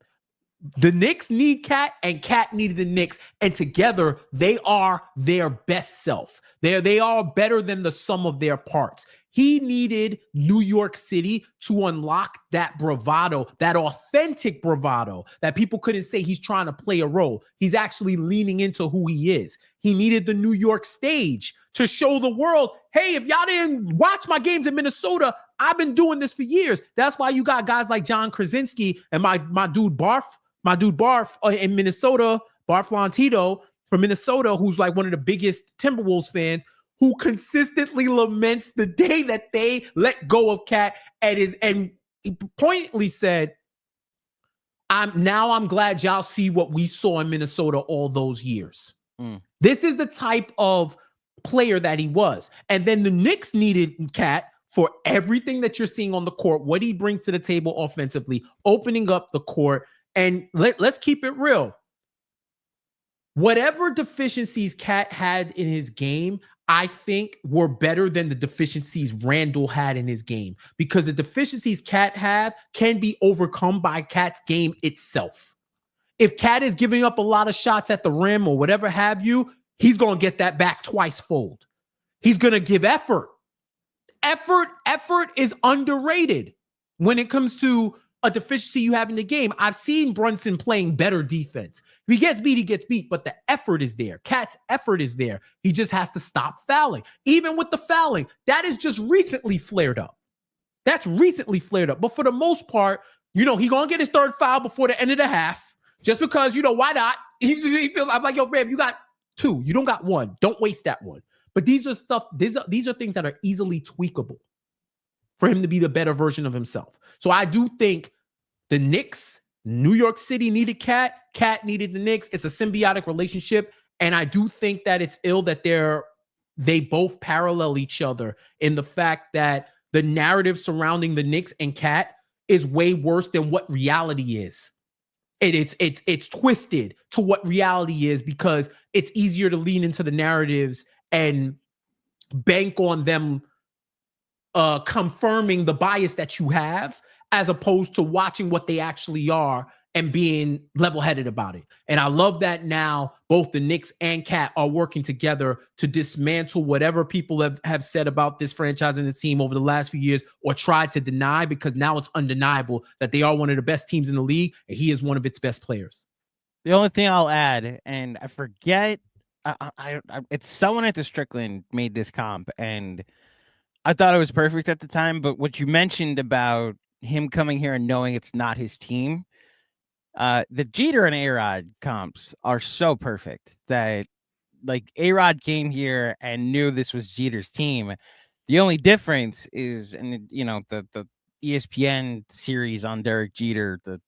The Knicks need Cat and Cat needed the Knicks, and together they are their best self. They are better than the sum of their parts. He needed New York City to unlock that bravado, that authentic bravado that people couldn't say he's trying to play a role. He's actually leaning into who he is. He needed the New York stage to show the world, hey, if y'all didn't watch my games in Minnesota, I've been doing this for years. That's why you got guys like John Krasinski and my dude Barf in Minnesota, Barf Lantito from Minnesota, who's like one of the biggest Timberwolves fans, who consistently laments the day that they let go of Cat and he pointedly said, I'm glad y'all see what we saw in Minnesota all those years. This is the type of player that he was. And then the Knicks needed Cat for everything that you're seeing on the court, what he brings to the table offensively, opening up the court. And let's keep it real. Whatever deficiencies Cat had in his game, I think were better than the deficiencies Randall had in his game, because the deficiencies Cat have can be overcome by Cat's game itself. If Cat is giving up a lot of shots at the rim or whatever have you, he's going to get that back twice fold. He's going to give effort. Effort is underrated when it comes to a deficiency you have in the game. I've seen Brunson playing better defense. If he gets beat, he gets beat, but the effort is there. Cat's effort is there. He just has to stop fouling. Even with the fouling, that is just recently flared up. That's recently flared up. But for the most part, he going to get his third foul before the end of the half, just because, why not? He feels, I'm like, yo, Ram, you got two. You don't got one. Don't waste that one. But these are things that are easily tweakable for him to be the better version of himself. So I do think the Knicks, New York City needed Cat. Cat needed the Knicks. It's a symbiotic relationship. And I do think that it's ill that they both parallel each other in the fact that the narrative surrounding the Knicks and Cat is way worse than what reality is. It's twisted to what reality is because it's easier to lean into the narratives and bank on them confirming the bias that you have, as opposed to watching what they actually are and being level-headed about it. And I love that now both the Knicks and Cat are working together to dismantle whatever people have said about this franchise and this team over the last few years or tried to deny, because now it's undeniable that they are one of the best teams in the league and he is one of its best players. The only thing I'll add, and I forget, it's someone at the Strickland made this comp, and I thought it was perfect at the time, but what you mentioned about him coming here and knowing it's not his team, the Jeter and A-Rod comps are so perfect that, like, A-Rod came here and knew this was Jeter's team. The only difference is, and the ESPN series on Derek Jeter, the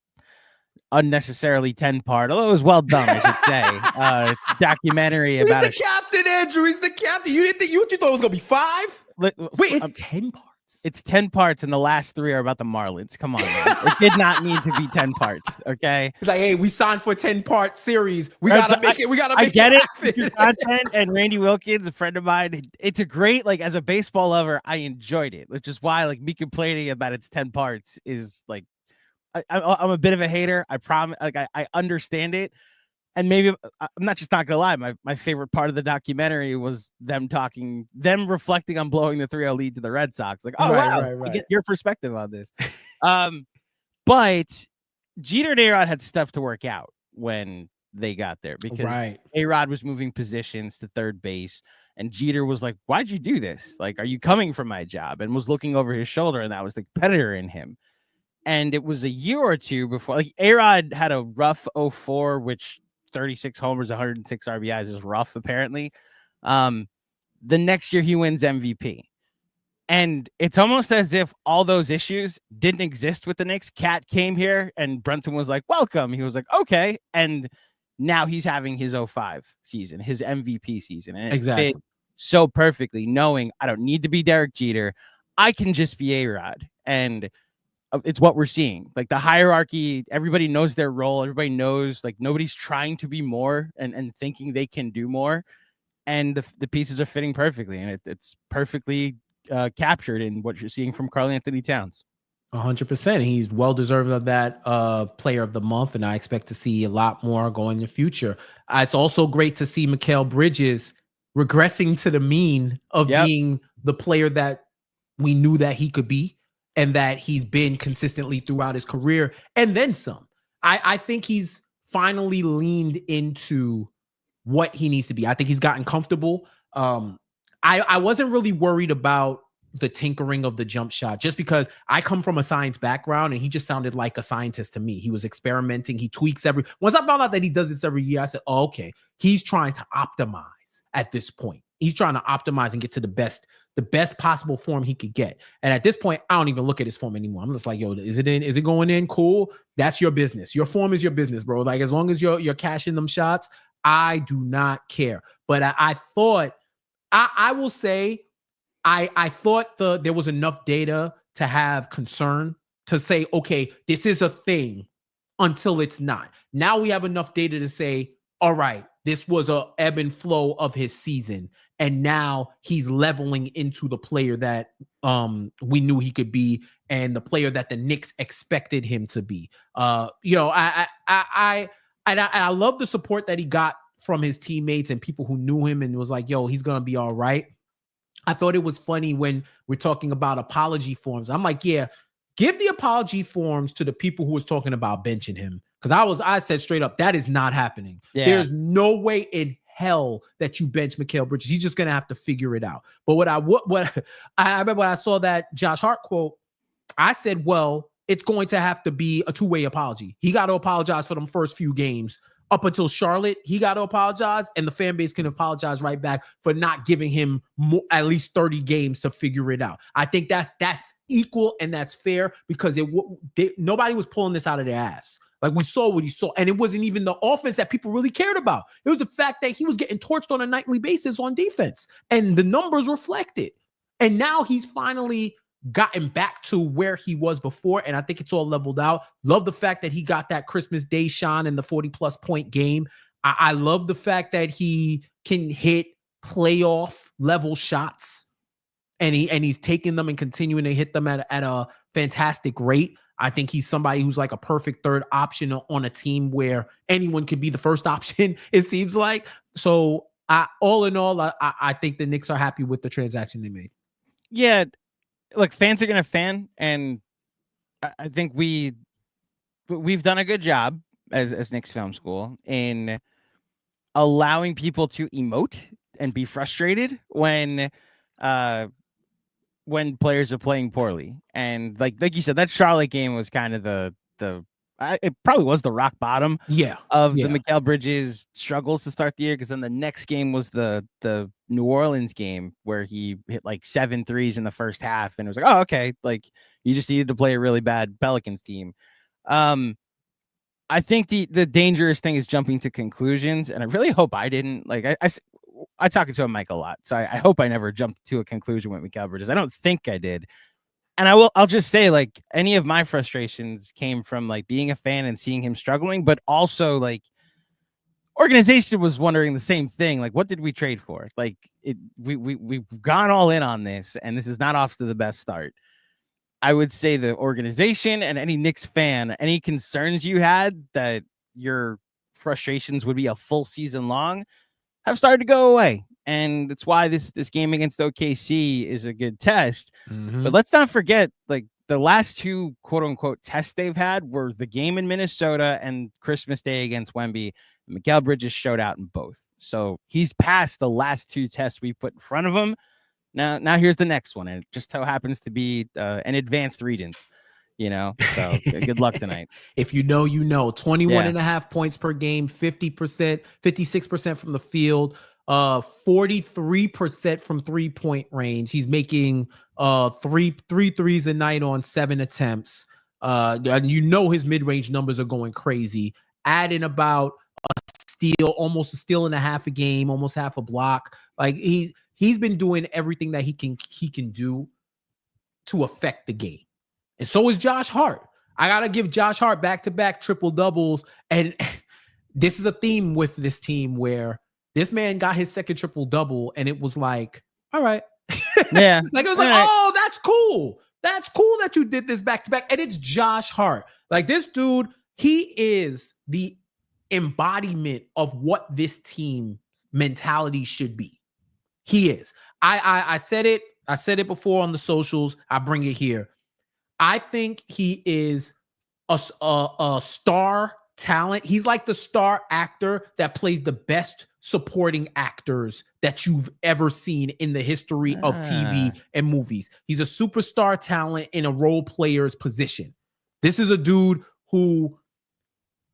unnecessarily 10-part, although it was well done, I should say, documentary about He's the captain, Andrew. He's the captain. You didn't think you thought it was gonna be 5? Wait, it's 10 parts. It's 10 parts, and the last 3 are about the Marlins. Come on, man. It did not need to be 10 parts. Okay. It's like, hey, we signed for a 10-part series. We gotta make it. We gotta make it. I get it. Your content, and Randy Wilkins, a friend of mine, it's a great, like, as a baseball lover, I enjoyed it, which is why, like, me complaining about its 10 parts is like, I'm a bit of a hater. I promise. Like, I understand it. And maybe I'm not gonna lie. My favorite part of the documentary was them reflecting on blowing the 3-0 lead to the Red Sox. Like, oh, wow, I get your perspective on this. But Jeter and A-Rod had stuff to work out when they got there, because A-Rod was moving positions to third base, and Jeter was like, "Why'd you do this? Like, are you coming for my job?" And was looking over his shoulder, and that was the competitor in him. And it was a year or two before, like, A-Rod had a rough 04, which 36 homers, 106 RBIs is rough, apparently. The next year he wins MVP. And it's almost as if all those issues didn't exist with the Knicks. Cat came here and Brunson was like, welcome. He was like, okay. And now he's having his 05 season, his MVP season. And it fit so perfectly, knowing I don't need to be Derek Jeter. I can just be A-Rod. And it's what we're seeing. Like, the hierarchy, everybody knows their role. Everybody knows, like, nobody's trying to be more and thinking they can do more. And the pieces are fitting perfectly. And it's perfectly captured in what you're seeing from Karl-Anthony Towns. 100%. He's well-deserved of that player of the month. And I expect to see a lot more going in the future. It's also great to see Mikal Bridges regressing to the mean of being the player that we knew that he could be, and that he's been consistently throughout his career, and then some. I think he's finally leaned into what he needs to be. I think he's gotten comfortable. I wasn't really worried about the tinkering of the jump shot, just because I come from a science background, and he just sounded like a scientist to me. He was experimenting. He tweaks once I found out that he does this every year, I said, oh, okay, he's trying to optimize at this point. He's trying to optimize and get to the best possible form he could get. And at this point, I don't even look at his form anymore. I'm just like, yo, is it going in? Cool. That's your business. Your form is your business, bro. Like, as long as you're cashing them shots, I do not care. But I thought, I will say, I thought there was enough data to have concern to say, okay, this is a thing until it's not. Now we have enough data to say, all right, this was a ebb and flow of his season, and now he's leveling into the player that we knew he could be, and the player that the Knicks expected him to be. I love the support that he got from his teammates and people who knew him, and was like, yo, he's gonna be all right. I thought it was funny when we're talking about apology forms. I'm like, yeah, give the apology forms to the people who was talking about benching him. Because I said straight up, that is not happening. Yeah. There's no way in hell that you bench Mikal Bridges. He's just gonna have to figure it out. But what I remember when I saw that Josh Hart quote, I said, well, it's going to have to be a two-way apology. He got to apologize for them first few games. Up until Charlotte, he got to apologize, and the fan base can apologize right back for not giving him at least 30 games to figure it out. I think that's equal and that's fair, because nobody was pulling this out of their ass. Like, we saw what he saw, and it wasn't even the offense that people really cared about. It was the fact that he was getting torched on a nightly basis on defense, and the numbers reflect it. And now he's finally gotten back to where he was before, and I think it's all leveled out. Love the fact that he got that Christmas Day shine in the 40-plus point game. I love the fact that he can hit playoff level shots, and he's taking them and continuing to hit them at a fantastic rate. I think he's somebody who's like a perfect third option on a team where anyone could be the first option, it seems like. So all in all, I think the Knicks are happy with the transaction they made. Yeah, look, fans are gonna fan, and I think we've done a good job as Knicks Film School in allowing people to emote and be frustrated when players are playing poorly. And like you said, that Charlotte game was kind of it probably was the rock bottom of the Mikal Bridges struggles to start the year, because then the next game was the New Orleans game where he hit like 7 threes in the first half, and it was like, oh, okay, like you just needed to play a really bad Pelicans team. I think the dangerous thing is jumping to conclusions, and I really hope I didn't. Like I talk to Mike a lot, so I hope I never jumped to a conclusion with Mikal Bridges. I don't think I did. And I'll just say, like, any of my frustrations came from like being a fan and seeing him struggling, but also like organization was wondering the same thing. Like, what did we trade for? Like, we've gone all in on this, and this is not off to the best start. I would say the organization and any Knicks fan, any concerns you had that your frustrations would be a full season long have started to go away. And it's why this game against OKC is a good test. Mm-hmm. But let's not forget, like, the last two quote unquote tests they've had were the game in Minnesota and Christmas Day against Wemby. Mikal Bridges showed out in both. So he's passed the last two tests we put in front of him. Now here's the next one. And it just so happens to be an advanced Regents, so good luck tonight. If you know, 21 and a half points per game, 50%, 56% from the field, 43% from 3-point range. He's making three threes a night on 7 attempts. And his mid-range numbers are going crazy. Add in about almost a steal and a half a game, almost half a block. Like he's been doing everything that he can do to affect the game. And so is Josh Hart. I got to give Josh Hart back-to-back triple-doubles. And this is a theme with this team where this man got his second triple-double, and it was like, all right. Yeah. Like, it was like, oh, that's cool. That's cool that you did this back-to-back. And it's Josh Hart. Like, this dude, he is the embodiment of what this team's mentality should be. He is. I said it before on the socials. I bring it here. I think he is a star talent. He's like the star actor that plays the best supporting actors that you've ever seen in the history of TV and movies. He's a superstar talent in a role player's position. This is a dude who,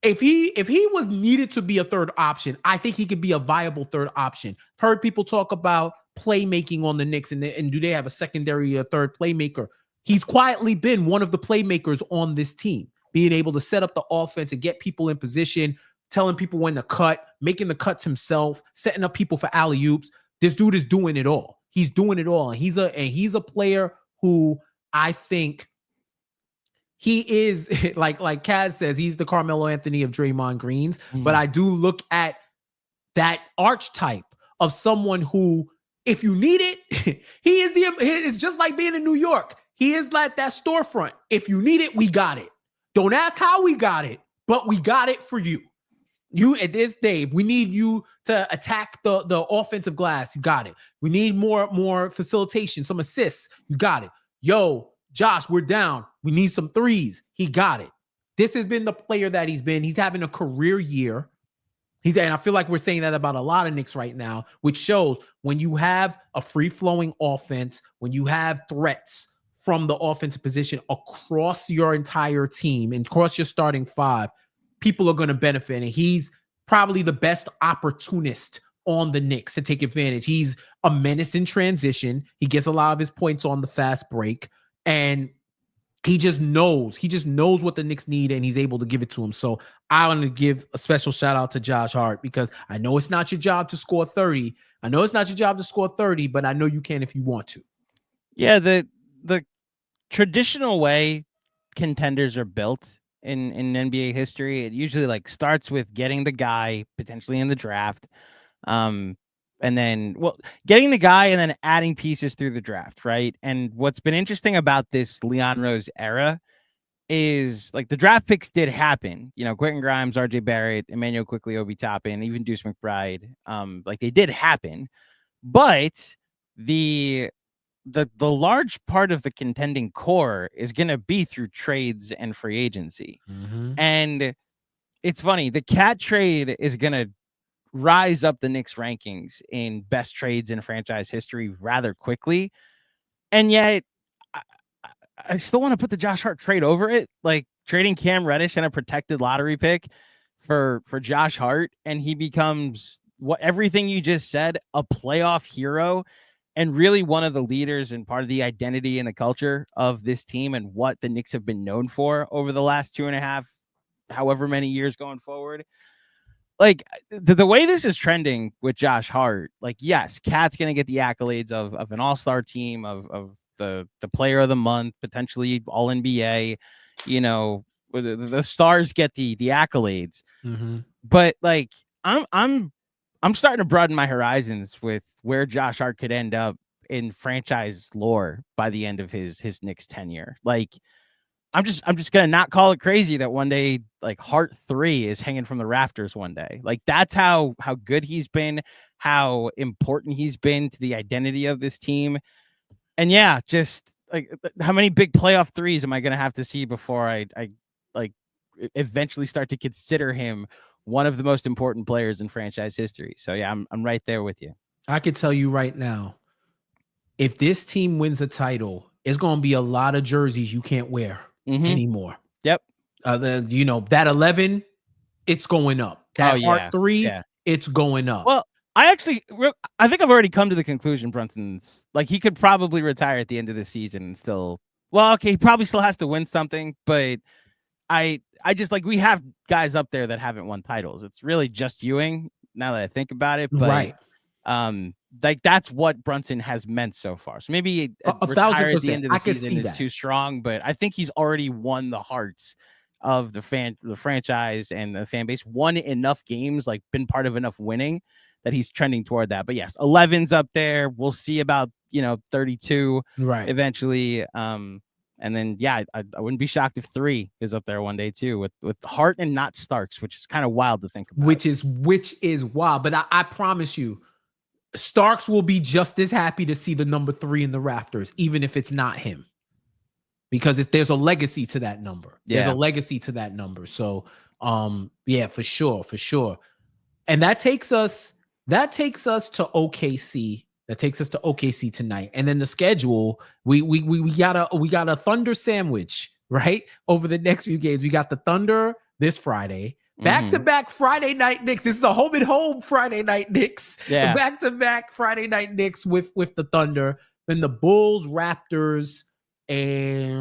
if he was needed to be a third option, I think he could be a viable third option. I've heard people talk about playmaking on the Knicks, and do they have a secondary or third playmaker? He's quietly been one of the playmakers on this team, being able to set up the offense and get people in position, telling people when to cut, making the cuts himself, setting up people for alley-oops. This dude is doing it all. He's doing it all. And he's a player who I think he is, like Kaz says, he's the Carmelo Anthony of Draymond Greens. But I do look at that archetype of someone who, if you need it, it's just like being in New York. He is like that storefront. If you need it, we got it. Don't ask how we got it, but we got it for you. At this, Dave, we need you to attack the offensive glass. You got it. We need more facilitation, some assists. You got it. Yo, Josh, we're down. We need some threes. He got it. This has been the player that he's been. He's having a career year. And I feel like we're saying that about a lot of Knicks right now, which shows when you have a free-flowing offense, when you have threats from the offensive position across your entire team and across your starting five, people are going to benefit. And he's probably the best opportunist on the Knicks to take advantage. He's a menace in transition. He gets a lot of his points on the fast break. And he just knows what the Knicks need, and he's able to give it to him. So I want to give a special shout out to Josh Hart, because I know it's not your job to score 30. I know it's not your job to score 30, but I know you can if you want to. Yeah, the traditional way contenders are built in NBA history, it usually like starts with getting the guy potentially in the draft. And then, getting the guy and then adding pieces through the draft, right? And what's been interesting about this Leon Rose era is like the draft picks did happen. You know, Quentin Grimes, RJ Barrett, Emmanuel Quickly, Obi Toppin, even Deuce McBride. Like they did happen, but the large part of the contending core is going to be through trades and free agency. And it's funny, the Cat trade is going to rise up the Knicks rankings in best trades in franchise history rather quickly. And yet I still want to put the Josh Hart trade over it, like trading Cam Reddish and a protected lottery pick for Josh Hart. And he becomes what everything you just said, a playoff hero and really one of the leaders and part of the identity and the culture of this team and what the Knicks have been known for over the last 2.5, however many years going forward. Like the way this is trending with Josh Hart, like, yes, Cat's going to get the accolades of an all-star team, of the player of the month, potentially all NBA, you know, the stars get the accolades. But like, I'm starting to broaden my horizons with where Josh Hart could end up in franchise lore by the end of his Knicks tenure. Like, I'm just gonna not call it crazy that one day like Hart 3 is hanging from the rafters one day. Like that's how good he's been, how important he's been to the identity of this team. And yeah, just like how many big playoff threes am I gonna have to see before I like eventually start to consider him one of the most important players in franchise history. So yeah, I'm right there with you. I could tell you right now, if this team wins a title, it's gonna be a lot of jerseys you can't wear anymore. Yep. You know, that 11, it's going up. That Hart 3, it's going up. Well, I think I've already come to the conclusion Brunson's like he could probably retire at the end of the season and still. Well, okay, he probably still has to win something, but I just like we have guys up there that haven't won titles. It's really just Ewing now that I think about it. But, right. Like that's what Brunson has meant so far. So maybe retire at the end of the season is too strong, but I think he's already won the hearts of the franchise and the fan base, won enough games, like been part of enough winning that he's trending toward that. But yes, 11's up there. We'll see about, 32 eventually. And then, yeah, I wouldn't be shocked if 3 is up there one day too with Hart and not Starks, which is kind of wild to think about. Which is wild. But I promise you, Starks will be just as happy to see the number 3 in the rafters, even if it's not him, because there's a legacy to that number. There's a legacy to that number. So, yeah, for sure. And that takes us to OKC. That takes us to OKC tonight. And then the schedule, we got a Thunder sandwich, right? Over the next few games. We got the Thunder this Friday. Back-to-back Friday night Knicks. This is a home and home Friday night Knicks. Yeah. Back-to-back Friday night Knicks with the Thunder. Then the Bulls, Raptors, and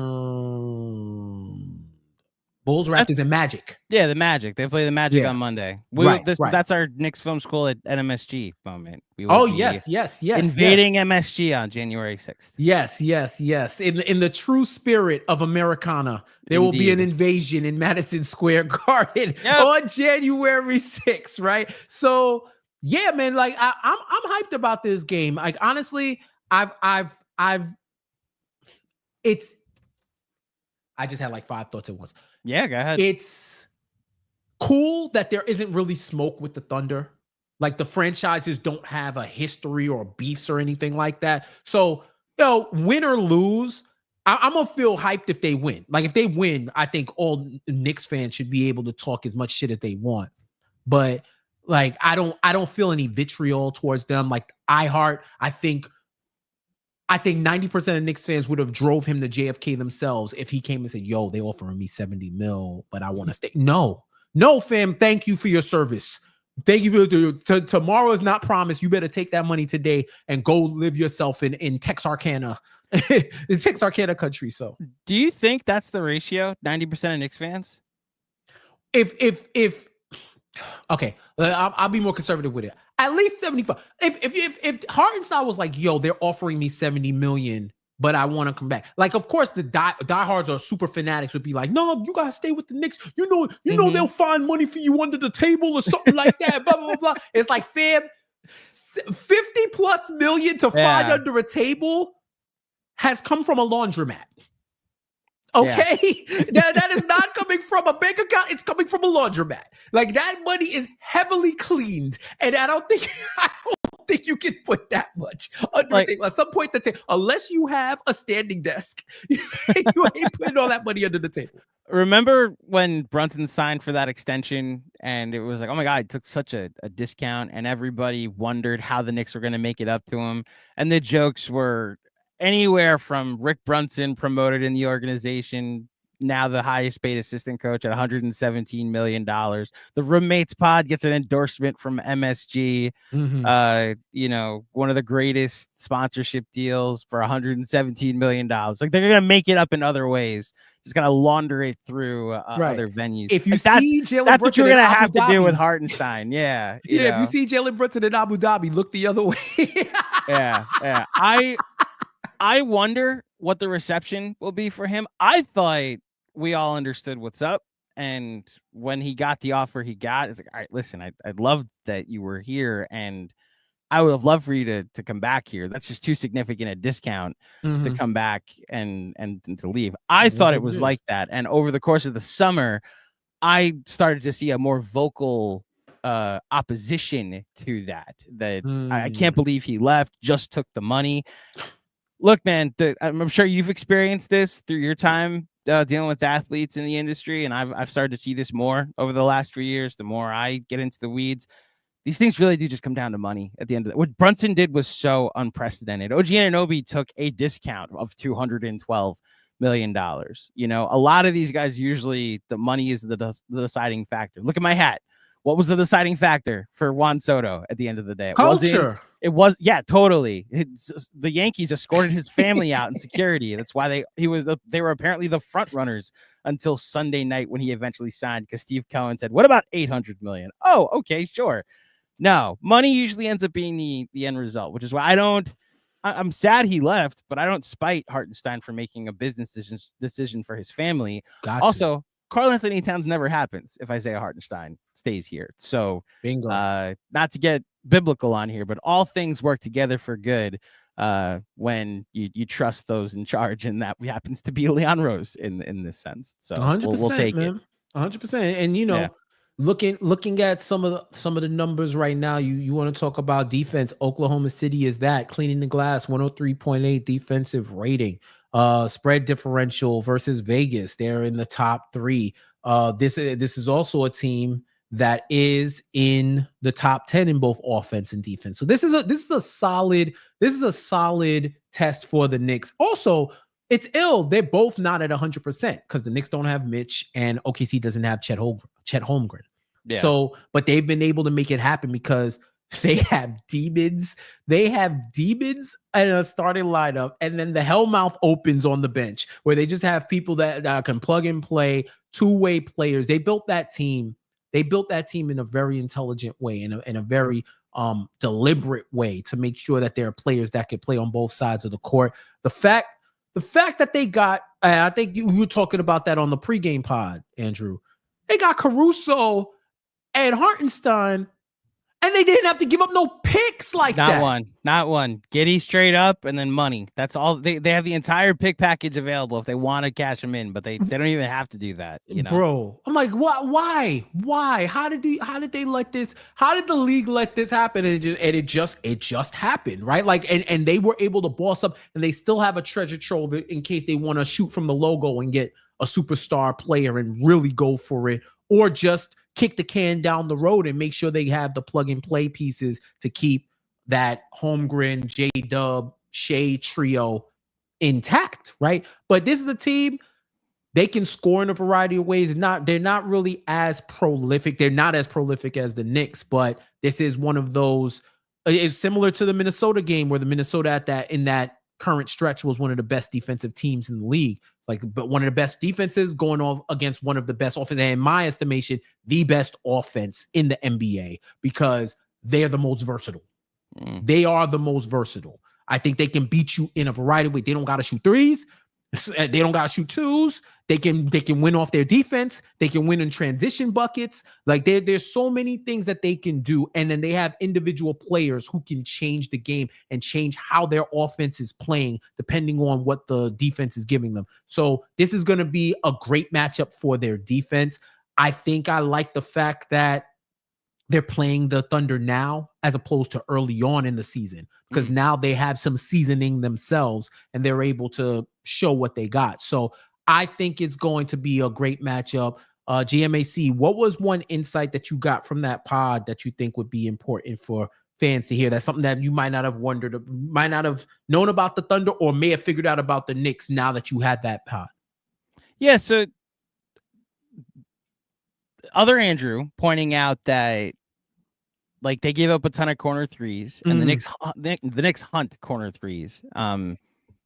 Magic. Yeah, the Magic. They play the Magic on Monday. That's our Knicks Film School at MSG moment. Yes. Invading MSG on January 6th. Yes. In the true spirit of Americana, there will be an invasion in Madison Square Garden on January 6th, right? So, yeah, man, like I'm hyped about this game. Like honestly, I just had like 5 thoughts at once. Yeah, go ahead. It's cool that there isn't really smoke with the Thunder. Like the franchises don't have a history or beefs or anything like that. So, win or lose, I'm going to feel hyped if they win. Like if they win, I think all Knicks fans should be able to talk as much shit as they want. But like, I don't feel any vitriol towards them. Like Hart, I think 90% of Knicks fans would have drove him to JFK themselves if he came and said, yo, they offering me $70 million, but I want to stay. No, fam. Thank you for your service. Thank you for tomorrow is not promised. You better take that money today and go live yourself in Texarkana, in Texarkana country. So do you think that's the ratio? 90% of Knicks fans? Okay, I'll be more conservative with it. At least 75. If Hart and Style was like, yo, they're offering me $70 million, but I want to come back. Like, of course, the diehards or super fanatics would be like, no, you gotta stay with the Knicks. You know they'll find money for you under the table or something like that. Blah blah blah. It's like, fam, $50+ million to find under a table has come from a laundromat. Okay, that is not coming from a bank account. It's coming from a laundromat. Like that money is heavily cleaned, and I don't think you can put that much under the table. At some point, unless you have a standing desk, you ain't putting all that money under the table. Remember when Brunson signed for that extension, and it was like, oh my God, it took such a discount, and everybody wondered how the Knicks were going to make it up to him, and the jokes were anywhere from Rick Brunson promoted in the organization, now the highest paid assistant coach at $117 million. The Roommates Pod gets an endorsement from MSG. One of the greatest sponsorship deals for $117 million. Like they're going to make it up in other ways. Just going to launder it through other venues. If you see Jalen Brunson, that's what you're going to have to do with Hartenstein. Yeah. If you see Jalen Brunson in Abu Dhabi, look the other way. Yeah. I wonder what the reception will be for him. I thought we all understood what's up. And when he got the offer he got, it's like, all right, listen, I'd love that you were here. And I would have loved for you to come back here. That's just too significant a discount to come back and to leave. I thought it was like that. And over the course of the summer, I started to see a more vocal opposition to that. I can't believe he left, just took the money. Look, man, I'm sure you've experienced this through your time dealing with athletes in the industry, and I've started to see this more over the last 3 years. The more I get into the weeds, these things really do just come down to money at the end of it. What Brunson did was so unprecedented. OG Anunoby took a discount of $212 million. A lot of these guys, usually the money is the deciding factor. Look at my hat. What was the deciding factor for Juan Soto at the end of the day? Culture. Yeah, totally. The Yankees escorted his family out in security. That's why they were apparently the front runners until Sunday night when he eventually signed, because Steve Cohen said, what about $800 million? Oh, okay, sure. No, money usually ends up being the end result, which is why I'm sad he left, but I don't spite Hartenstein for making a business decision for his family. Gotcha. Also, Karl-Anthony Towns never happens if Isaiah Hartenstein stays here. So, bingo. Not to get biblical on here, but all things work together for good when you trust those in charge, and that happens to be Leon Rose in this sense. So 100%, we'll take it. 100%. And looking at some of the numbers right now, you want to talk about defense. Oklahoma City is that cleaning the glass, 103.8 defensive rating. Spread differential versus Vegas, they're in the top 3. This is also a team that is in the top 10 in both offense and defense. So this is a solid test for the Knicks. Also, it's ill. They're both not at 100% because the Knicks don't have Mitch and OKC doesn't have Chet Holmgren. Yeah. So, but they've been able to make it happen because they have demons. They have demons in a starting lineup, and then the hellmouth opens on the bench where they just have people that can plug and play, two-way players. They built that team. They built that team in a very intelligent way, in a very deliberate way, to make sure that there are players that can play on both sides of the court. The fact that they got, I think you were talking about that on the pregame pod, Andrew. They got Caruso and Hartenstein, and they didn't have to give up no picks like that. Not one. Giddy straight up, and then money. That's all. They have the entire pick package available if they want to cash them in, but they don't even have to do that. Bro, I'm like, what? Why? How did they let this? How did the league let this happen? And it just happened, right? Like, and they were able to boss up, and they still have a treasure trove in case they want to shoot from the logo and get a superstar player and really go for it, or just kick the can down the road and make sure they have the plug and play pieces to keep that Holmgren, J-Dub, Shea trio intact, right? But this is a team, they can score in a variety of ways. They're not really as prolific. They're not as prolific as the Knicks, but this is one of those. It's similar to the Minnesota game where the Minnesota in that current stretch was one of the best defensive teams in the league. It's like, but one of the best defenses going off against one of the best offenses, and in my estimation, the best offense in the NBA, because they're the most versatile. They are the most versatile. I think they can beat you in a variety of ways. They don't got to shoot threes. They don't got to shoot twos. They can win off their defense. They can win in transition buckets. Like there's so many things that they can do. And then they have individual players who can change the game and change how their offense is playing depending on what the defense is giving them. So this is going to be a great matchup for their defense. I think I like the fact that they're playing the Thunder now as opposed to early on in the season, because now they have some seasoning themselves and they're able to show what they got. So I think it's going to be a great matchup. GMAC, what was one insight that you got from that pod that you think would be important for fans to hear? That's something that you might not have wondered, might not have known about the Thunder, or may have figured out about the Knicks now that you had that pod. Yeah, so other Andrew pointing out that like they gave up a ton of corner threes, and the Knicks hunt corner threes.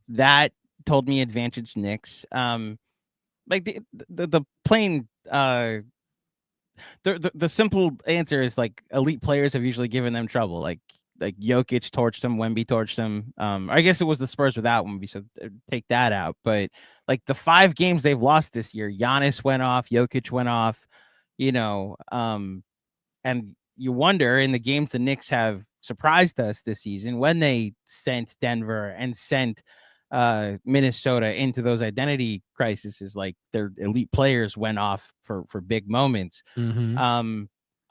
That told me advantage Knicks. Like the plain the simple answer is like elite players have usually given them trouble. Like Jokic torched them, Wemby torched them. I guess it was the Spurs without Wemby, so take that out. But like the 5 games they've lost this year, Giannis went off, Jokic went off, and you wonder in the games the Knicks have surprised us this season when they sent Denver and sent Minnesota into those identity crises, like their elite players went off for big moments.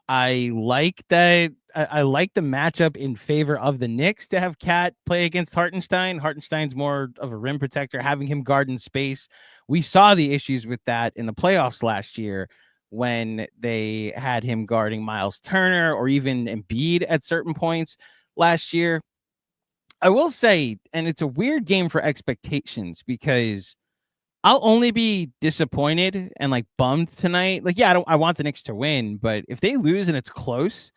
I like that. I like the matchup in favor of the Knicks to have Cat play against Hartenstein. Hartenstein's more of a rim protector, having him guard in space. We saw the issues with that in the playoffs last year when they had him guarding Miles Turner or even Embiid at certain points last year. I will say, and it's a weird game for expectations because I'll only be disappointed and like bummed tonight. Like, yeah, I want the Knicks to win, but if they lose and it's close,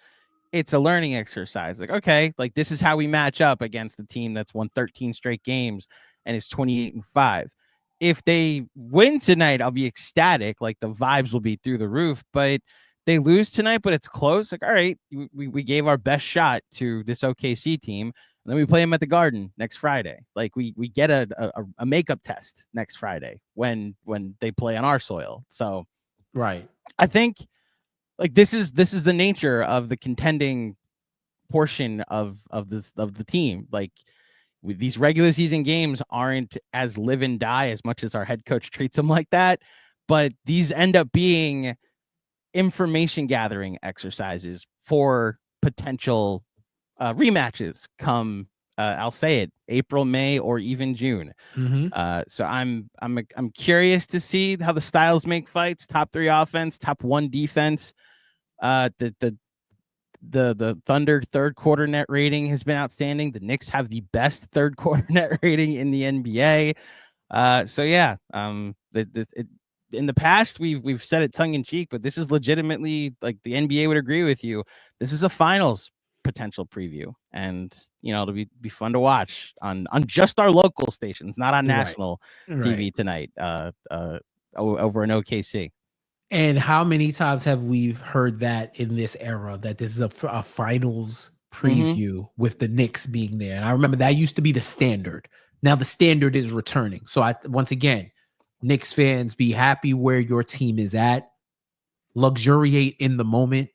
it's a learning exercise. Like, okay, like this is how we match up against the team that's won 13 straight games and is 28-5. If they win tonight, I'll be ecstatic. Like the vibes will be through the roof, but they lose tonight, but it's close. Like, all right, we gave our best shot to this OKC team. And then we play them at the Garden next Friday. Like we get a makeup test next Friday when they play on our soil. So, right. I think like this is the nature of the contending portion of the team. Like with these regular season games aren't as live and die as much as our head coach treats them like that, but these end up being information gathering exercises for potential rematches come I'll say it, April, May, or even June. So I'm curious to see how the styles make fights. Top 3 offense, top 1 defense. The Thunder third quarter net rating has been outstanding. The Knicks have the best third quarter net rating in the NBA. So yeah, in the past we've said it tongue in cheek, but this is legitimately, like, the NBA would agree with you. This is a finals potential preview, and it'll be fun to watch on just our local stations, not on national TV tonight over in OKC. And how many times have we heard that in this era, that this is a finals preview with the Knicks being there? And I remember that used to be the standard. Now the standard is returning. So once again, Knicks fans, be happy where your team is at. Luxuriate in the moment,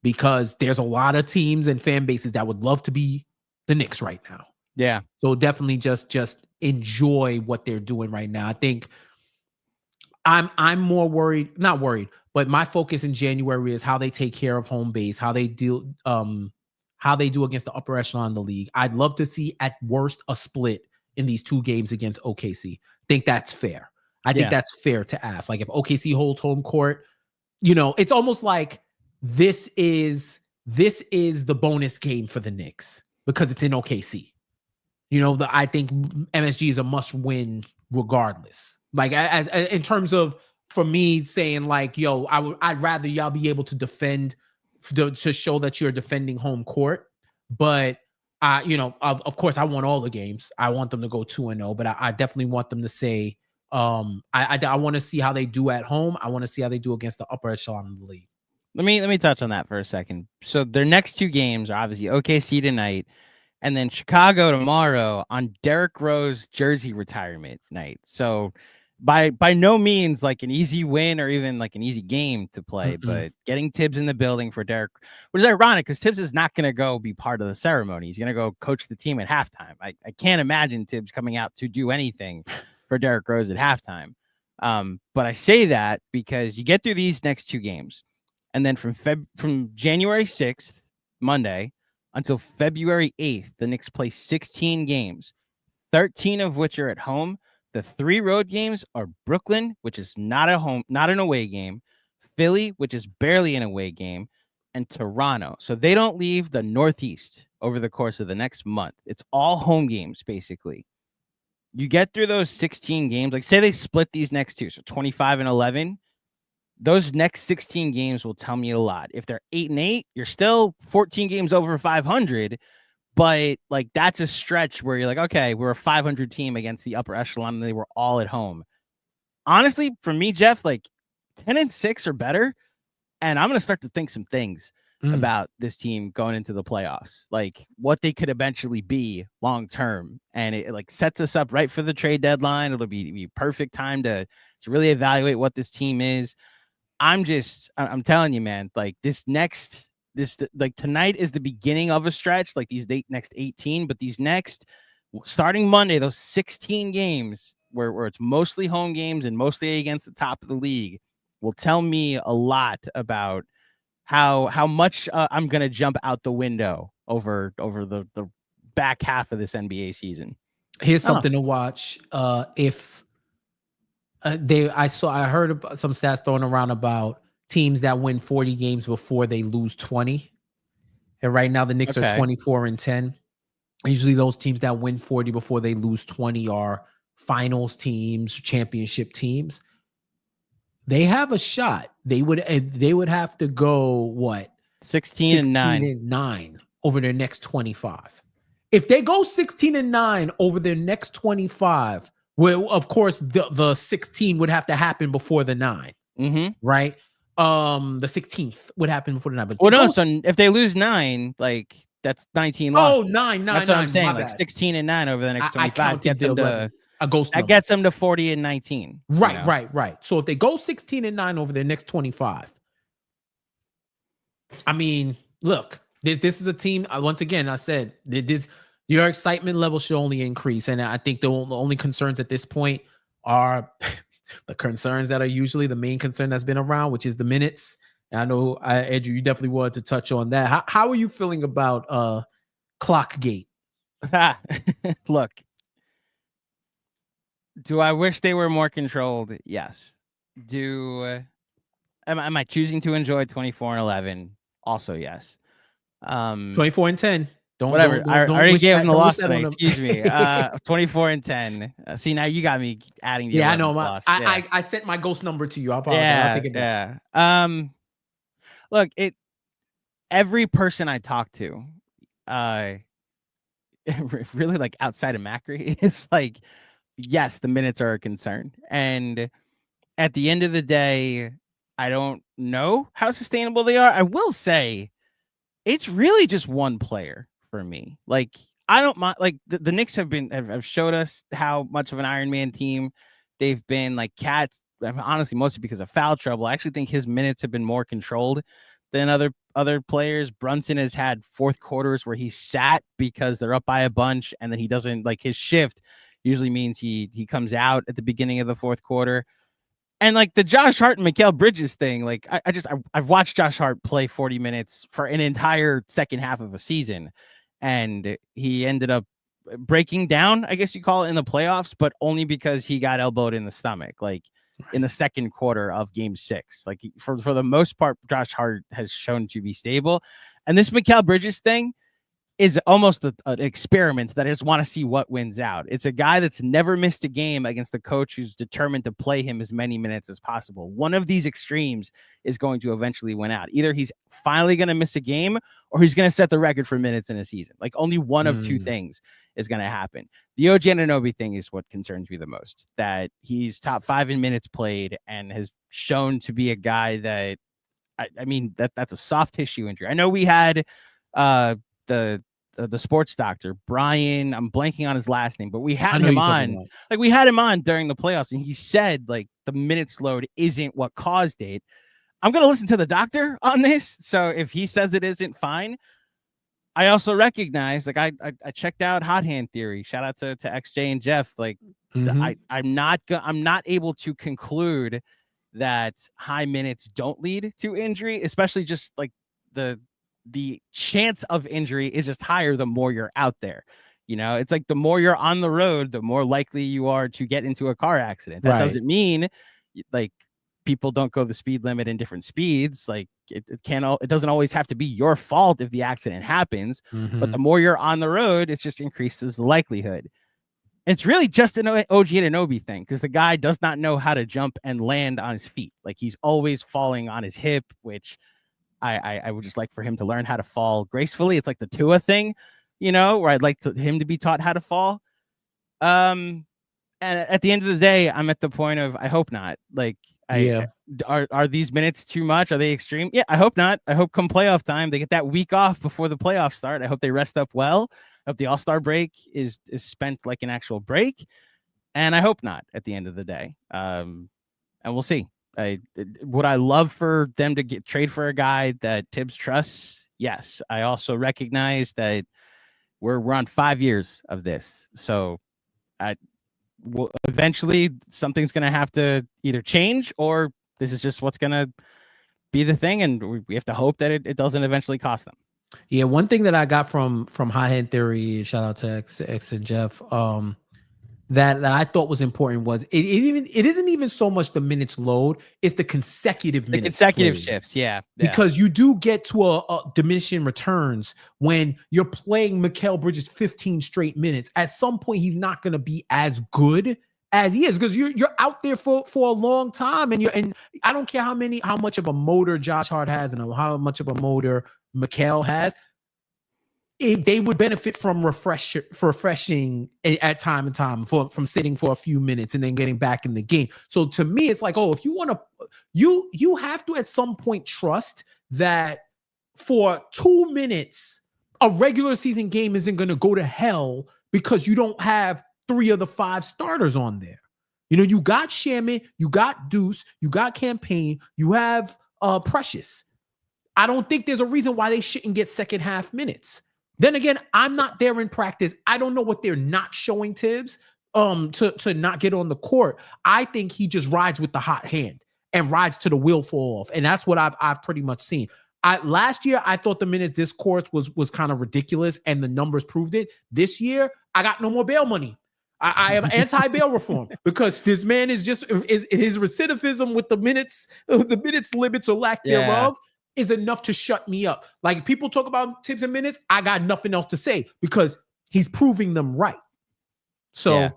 because there's a lot of teams and fan bases that would love to be the Knicks right now. Yeah. So definitely just enjoy what they're doing right now. I think I'm more worried, not worried, but my focus in January is how they take care of home base, how they do against the upper echelon of the league. I'd love to see at worst a split in these 2 games against OKC. I think that's fair. I think that's fair to ask. Like if OKC holds home court, it's almost like this is the bonus game for the Knicks because it's in OKC. I think MSG is a must win regardless. Like as in terms of, for me, saying like, yo, I'd rather y'all be able to defend to show that you're defending home court. But of course I want all the games. I want them to go 2-0, but I definitely want them to say, I want to see how they do at home. I want to see how they do against the upper echelon of the league. Let me touch on that for a second. So their next 2 games are obviously OKC tonight and then Chicago tomorrow on Derrick Rose jersey retirement night. So by no means like an easy win or even like an easy game to play, but getting Tibbs in the building for Derrick, which is ironic because Tibbs is not going to go be part of the ceremony. He's going to go coach the team at halftime. I can't imagine Tibbs coming out to do anything for Derrick Rose at halftime. But I say that because you get through these next two games, and then from January 6th, Monday, until February 8th, the Knicks play 16 games, 13 of which are at home. The 3 road games are Brooklyn, which is not an away game, Philly, which is barely an away game, and Toronto. So they don't leave the Northeast over the course of the next month. It's all home games, basically. You get through those 16 games, like say they split these next two, so 25 and 11. Those next 16 games will tell me a lot. If they're 8-8, you're still 14 games over 500. But like that's a stretch where you're like, okay, we're a 500 team against the upper echelon, and they were all at home. Honestly, for me, Jeff, like 10-6 or better, and I'm gonna start to think some things about this team going into the playoffs, like what they could eventually be long term, and it like sets us up right for the trade deadline. It'll be perfect time to really evaluate what this team is. I'm telling you, man, like this like tonight is the beginning of a stretch, like these next 18, but these next starting Monday, those 16 games where it's mostly home games and mostly against the top of the league will tell me a lot about how much I'm going to jump out the window over the back half of this NBA season. Here's something to watch. I heard about some stats thrown around about teams that win 40 games before they lose 20. And right now the Knicks are 24-10. Usually those teams that win 40 before they lose 20 are finals teams, championship teams. They have a shot. They would have to go 16-9 over their next 25. If they go 16-9 over their next 25, well, of course the 16 would have to happen before the 9. Right? The 16th would happen before the 9. But so if they lose 9, like that's 19 losses. Oh, 9. That's what I'm saying. Like 16-9 over the next 25 gets them to a ghost number. That gets them to 40-19. Right. So if they go 16-9 over their next 25, I mean, look, this is a team. Once again, I said your excitement level should only increase, and I think the only concerns at this point are the concerns that are usually the main concern that's been around, which is the minutes. And I know, Andrew, you definitely wanted to touch on that. How are you feeling about Clockgate? Look, do I wish they were more controlled? Yes. Am I choosing to enjoy 24-11? Also, yes. 24-10. Whatever. I already gave them the loss today. Excuse me. 24-10. See, now you got me adding the I know. loss. I sent my ghost number to you. I apologize. I'll take it back. Look, every person I talk to, really like outside of Macri, is like, yes, the minutes are a concern. And at the end of the day, I don't know how sustainable they are. I will say it's really just one player for me. Like, I don't mind, like the Knicks have showed us how much of an Iron Man team they've been. Like Cats, honestly, mostly because of foul trouble. I actually think his minutes have been more controlled than other players. Brunson has had fourth quarters where he sat because they're up by a bunch, and then he doesn't, like, his shift usually means he comes out at the beginning of the fourth quarter. And like the Josh Hart and Mikal Bridges thing, like I've watched Josh Hart play 40 minutes for an entire second half of a season, and he ended up breaking down, I guess you call it, in the playoffs, but only because he got elbowed in the stomach, like in the second quarter of Game 6. Like for the most part, Josh Hart has shown to be stable, and this Mikal Bridges thing is almost an experiment that I just want to see what wins out. It's a guy that's never missed a game against a coach who's determined to play him as many minutes as possible. One of these extremes is going to eventually win out. Either he's finally going to miss a game, or he's going to set the record for minutes in a season. Like only one of two things is going to happen. The OG Anunoby thing is what concerns me the most, that he's top 5 in minutes played and has shown to be a guy that, I mean, that's a soft tissue injury. I know we had the the sports doctor, Brian, I'm blanking on his last name, but we had know him you're talking on. about. Like, we had him on during the playoffs, and he said, like, the minutes load isn't what caused it. I'm going to listen to the doctor on this. So if he says it isn't, fine. I also recognize, like, I checked out Hot Hand Theory. Shout out to XJ and Jeff. Like, I'm not able to conclude that high minutes don't lead to injury, especially just like the chance of injury is just higher the more you're out there. You know, it's like the more you're on the road, the more likely you are to get into a car accident. That doesn't mean like people don't go the speed limit in different speeds. Like it doesn't always have to be your fault if the accident happens, but the more you're on the road, it just increases the likelihood. It's really just an OG Anunoby thing, because the guy does not know how to jump and land on his feet. Like, he's always falling on his hip, which I would just like for him to learn how to fall gracefully. It's like the Tua thing, you know, where I'd like him to be taught how to fall. And at the end of the day, I'm at the point of, I hope not. Like, are these minutes too much? Are they extreme? Yeah, I hope not. I hope come playoff time, they get that week off before the playoffs start. I hope they rest up well. I hope the All-Star break is spent like an actual break. And I hope not at the end of the day. And we'll see. Would I love for them to trade for a guy that Tibbs trusts? Yes. I also recognize that we're on 5 years of this. So eventually something's going to have to either change, or this is just what's going to be the thing. And we have to hope that it doesn't eventually cost them. Yeah, one thing that I got from High Hand Theory, shout out to X and Jeff, that I thought was important was it isn't even so much the minutes load, it's the consecutive minutes. Consecutive shifts, yeah. Because you do get to a diminishing returns when you're playing Mikal Bridges 15 straight minutes. At some point, he's not going to be as good as he is, because you're out there for a long time, and I don't care how much of a motor Josh Hart has and how much of a motor Mikal has. They would benefit from refreshing at time and time from sitting for a few minutes and then getting back in the game. So to me, it's like, if you want to, you have to at some point trust that for 2 minutes, a regular season game isn't going to go to hell because you don't have 3 of the 5 starters on there. You know, you got Shaman, you got Deuce, you got Campaign, you have Precious. I don't think there's a reason why they shouldn't get second half minutes. Then again, I'm not there in practice. I don't know what they're not showing Tibbs to not get on the court. I think he just rides with the hot hand and rides to the wheel fall off. And that's what I've pretty much seen. Last year, I thought the minutes discourse was kind of ridiculous, and the numbers proved it. This year, I got no more bail money. I am anti-bail reform, because this man is his recidivism with the minutes limits or lack thereof is enough to shut me up. Like, people talk about Tibbs and minutes, I got nothing else to say, because he's proving them right. So,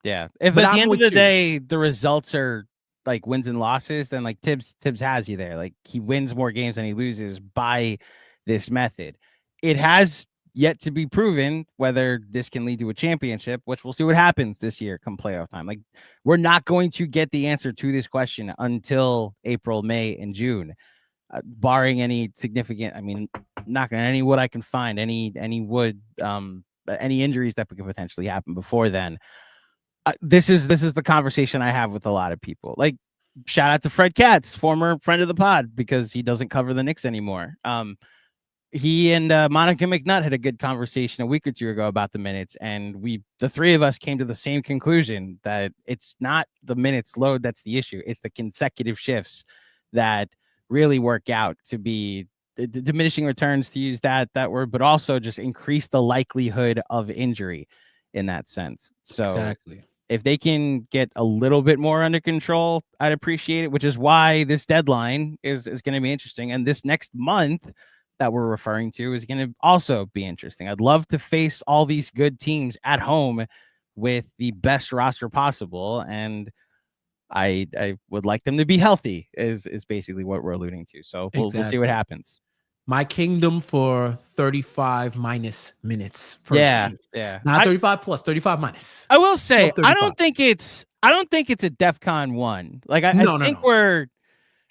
yeah. If at the end of the day the results are like wins and losses, then like Tibbs has you there. Like, he wins more games than he loses by this method. It has yet to be proven whether this can lead to a championship, which we'll see what happens this year come playoff time. Like, we're not going to get the answer to this question until April, May, and June. Barring any significant, knocking on any wood I can find, any wood, any injuries that could potentially happen before then. This is the conversation I have with a lot of people. Like, shout out to Fred Katz, former friend of the pod, because he doesn't cover the Knicks anymore. He and Monica McNutt had a good conversation a week or two ago about the minutes, and the 3 of us came to the same conclusion that it's not the minutes load that's the issue. It's the consecutive shifts that really work out to be the diminishing returns, to use that word, but also just increase the likelihood of injury in that sense. So exactly. If they can get a little bit more under control, I'd appreciate it, which is why this deadline is going to be interesting. And this next month that we're referring to is going to also be interesting. I'd love to face all these good teams at home with the best roster possible. And I would like them to be healthy is basically what we're alluding to. So we'll see what happens. My kingdom for 35 minus minutes. Game. Not 35 plus, 35 minus. I will say, I don't think it's a DEFCON 1. Like, I think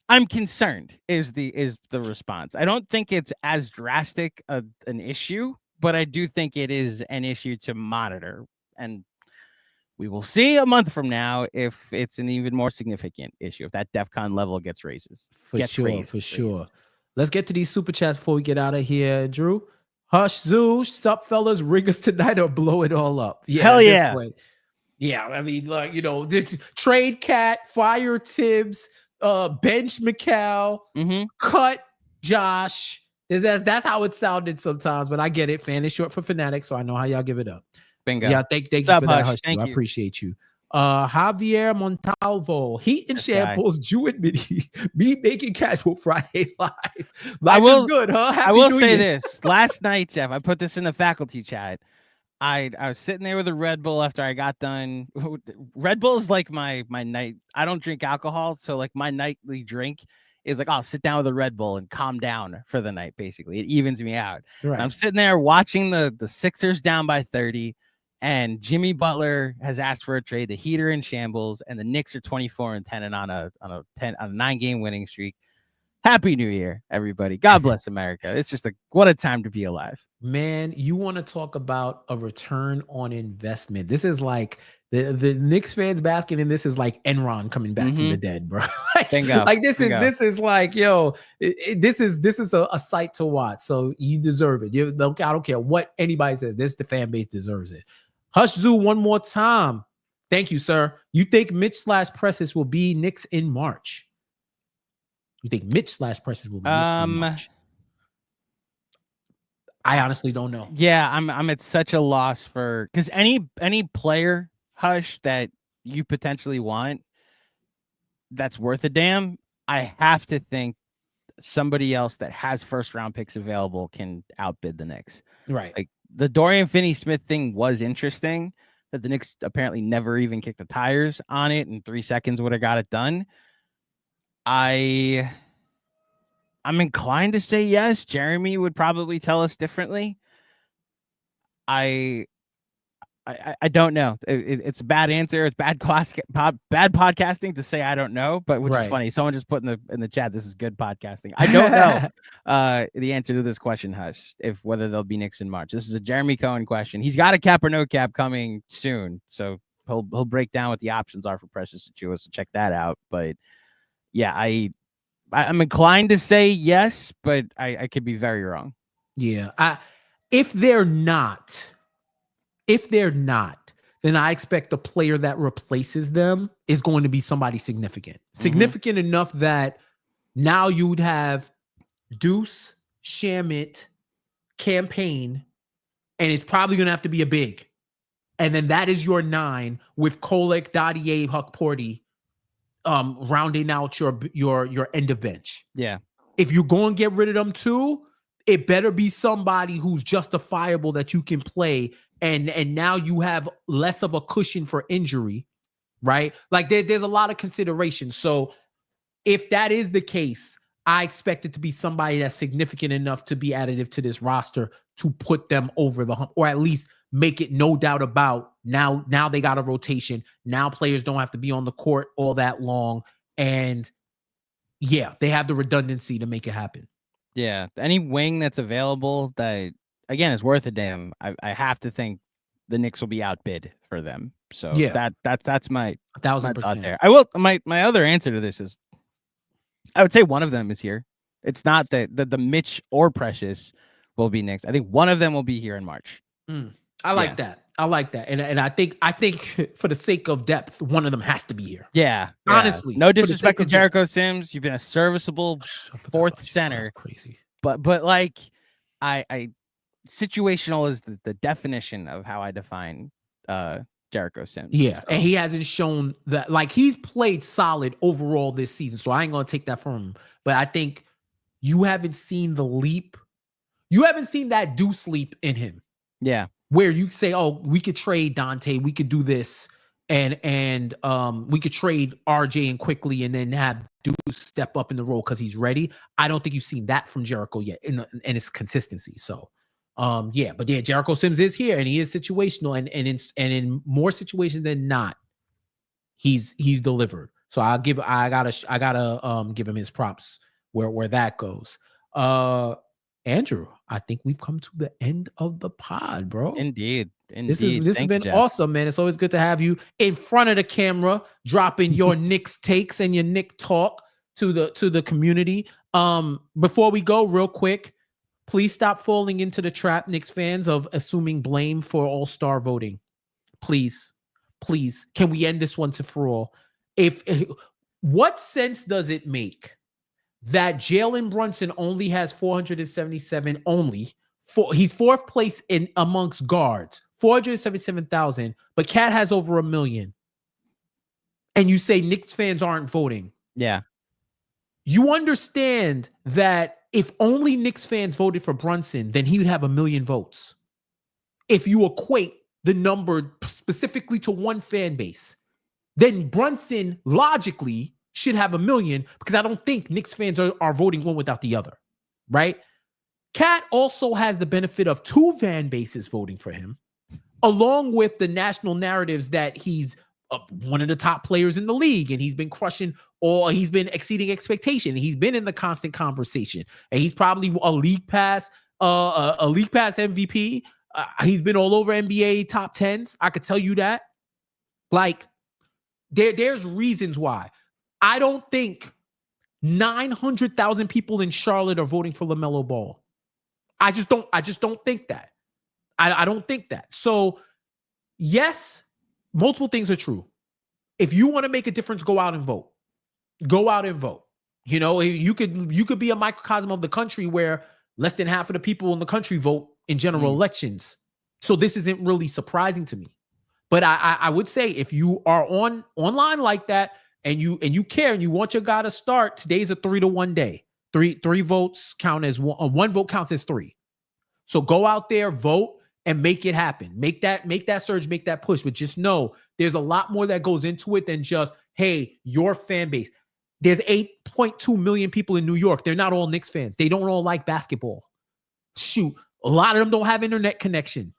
I'm concerned is the response. I don't think it's as drastic an issue, but I do think it is an issue to monitor, and we will see a month from now if it's an even more significant issue, if that DEFCON level gets raised. For sure. Let's get to these super chats before we get out of here, Drew. Hush Zoo, sup fellas, ring us tonight or blow it all up. Yeah, hell yeah. Yeah, I mean, like, trade Cat, fire Tibbs, bench Mikal, cut Josh. That's how it sounded sometimes, but I get it. Fan is short for fanatic, so I know how y'all give it up. Bingo. Yeah, thank you for that, Hush. I appreciate you. Javier Montalvo, Heat and Shambles, Drew admit me making casual Friday live. Life is good, huh? I will say this. Last night, Jeff, I put this in the faculty chat. I was sitting there with a Red Bull after I got done. Red Bull is like my night. I don't drink alcohol, so like my nightly drink is like, I'll sit down with a Red Bull and calm down for the night. Basically, it evens me out. Right. I'm sitting there watching the Sixers down by 30, and Jimmy Butler has asked for a trade. The Heat are in shambles, and the Knicks are 24-10 and on a 9-game winning streak. Happy New Year, everybody. God bless America. It's just what a time to be alive. Man, you want to talk about a return on investment. This is like the Knicks fans basking in this is like Enron coming back from the dead, bro. This is like, yo, this is a sight to watch. So you deserve it. I don't care what anybody says. The fan base deserves it. Hush Zoo one more time. Thank you, sir. You think Mitch/Precious will be Knicks in March? You think Mitch/Precious will be Knicks in March? I honestly don't know. Yeah, I'm at such a loss because any player, Hush, that you potentially want that's worth a damn, I have to think somebody else that has first round picks available can outbid the Knicks. Right. Like the Dorian Finney-Smith thing was interesting, that the Knicks apparently never even kicked the tires on it. In 3 seconds would have got it done. I'm inclined to say yes. Jeremy would probably tell us differently. I don't know. It's a bad answer. It's bad podcasting to say I don't know, but which is funny. Someone just put in the chat, this is good podcasting. I don't know the answer to this question, Hush, whether they'll be Knicks in March. This is a Jeremy Cohen question. He's got a cap or no cap coming soon, so he'll break down what the options are for Precious Achiuwa, so check that out. But yeah, I'm inclined to say yes, but I could be very wrong. Yeah. If they're not, then I expect the player that replaces them is going to be somebody significant. Significant enough that now you'd have Deuce, Shamit, Campaign, and it's probably going to have to be a big. And then that is your 9 with Kolek, Dadier, Huck Porty, rounding out your end of bench. Yeah. If you're going to get rid of them too, it better be somebody who's justifiable that you can play, and now you have less of a cushion for injury, right? Like there's a lot of consideration. So if that is the case, I expect it to be somebody that's significant enough to be additive to this roster to put them over the hump, or at least make it no doubt about now they got a rotation. Now players don't have to be on the court all that long. And yeah, they have the redundancy to make it happen. Yeah. Any wing that's available that, again, is worth a damn. I have to think the Knicks will be outbid for them. So yeah, that's my 1,000% there. I will. My other answer to this is, I would say one of them is here. It's not that the Mitch or Precious will be Knicks. I think one of them will be here in March. I like that. I like that. And I think for the sake of depth, one of them has to be here. Yeah. Honestly. No disrespect to Jericho Sims. You've been a serviceable fourth center. That's crazy. But like I situational is the definition of how I define Jericho Sims. Yeah. So. And he hasn't shown that, like, he's played solid overall this season. So I ain't gonna take that from him. But I think you haven't seen the leap. You haven't seen that Deuce leap in him. Yeah. Where you say, oh, we could trade Dante, we could do this, and we could trade RJ and quickly, and then have Deuce step up in the role because he's ready. I don't think you've seen that from Jericho yet in his consistency. So, Jericho Sims is here, and he is situational, and in more situations than not, he's delivered. So I gotta give him his props where that goes. Andrew, I think we've come to the end of the pod, bro. Indeed. This has been awesome, man. It's always good to have you in front of the camera, dropping your Knicks takes and your Knick talk to the community. Before we go, real quick, please stop falling into the trap, Knicks fans, of assuming blame for all-star voting. Please, can we end this once and for all? What sense does it make that Jalen Brunson only has 477 only? He's fourth place in amongst guards, 477,000, but Cat has over 1 million. And you say Knicks fans aren't voting. Yeah. You understand that if only Knicks fans voted for Brunson, then he would have 1 million votes. If you equate the number specifically to one fan base, then Brunson logically should have 1 million, because I don't think Knicks fans are voting one without the other, right? Cat also has the benefit of 2 fan bases voting for him, along with the national narratives that he's one of the top players in the league, and he's been crushing, or he's been exceeding expectation. He's been in the constant conversation, and he's probably a league pass MVP. He's been all over NBA top 10s. I could tell you that. Like, there's reasons why. I don't think 900,000 people in Charlotte are voting for LaMelo Ball. I just don't think that. I don't think that. So, yes, multiple things are true. If you want to make a difference, go out and vote. Go out and vote. You know, you could be a microcosm of the country where less than half of the people in the country vote in general elections. So this isn't really surprising to me. But I would say, if you are online like that, and you care and you want your guy to start, today's a 3-1 day. Three votes count as one vote counts as 3. So go out there, vote, and make it happen. Make that surge, make that push. But just know there's a lot more that goes into it than just, hey, your fan base. There's 8.2 million people in New York. They're not all Knicks fans. They don't all like basketball. Shoot, a lot of them don't have internet connection.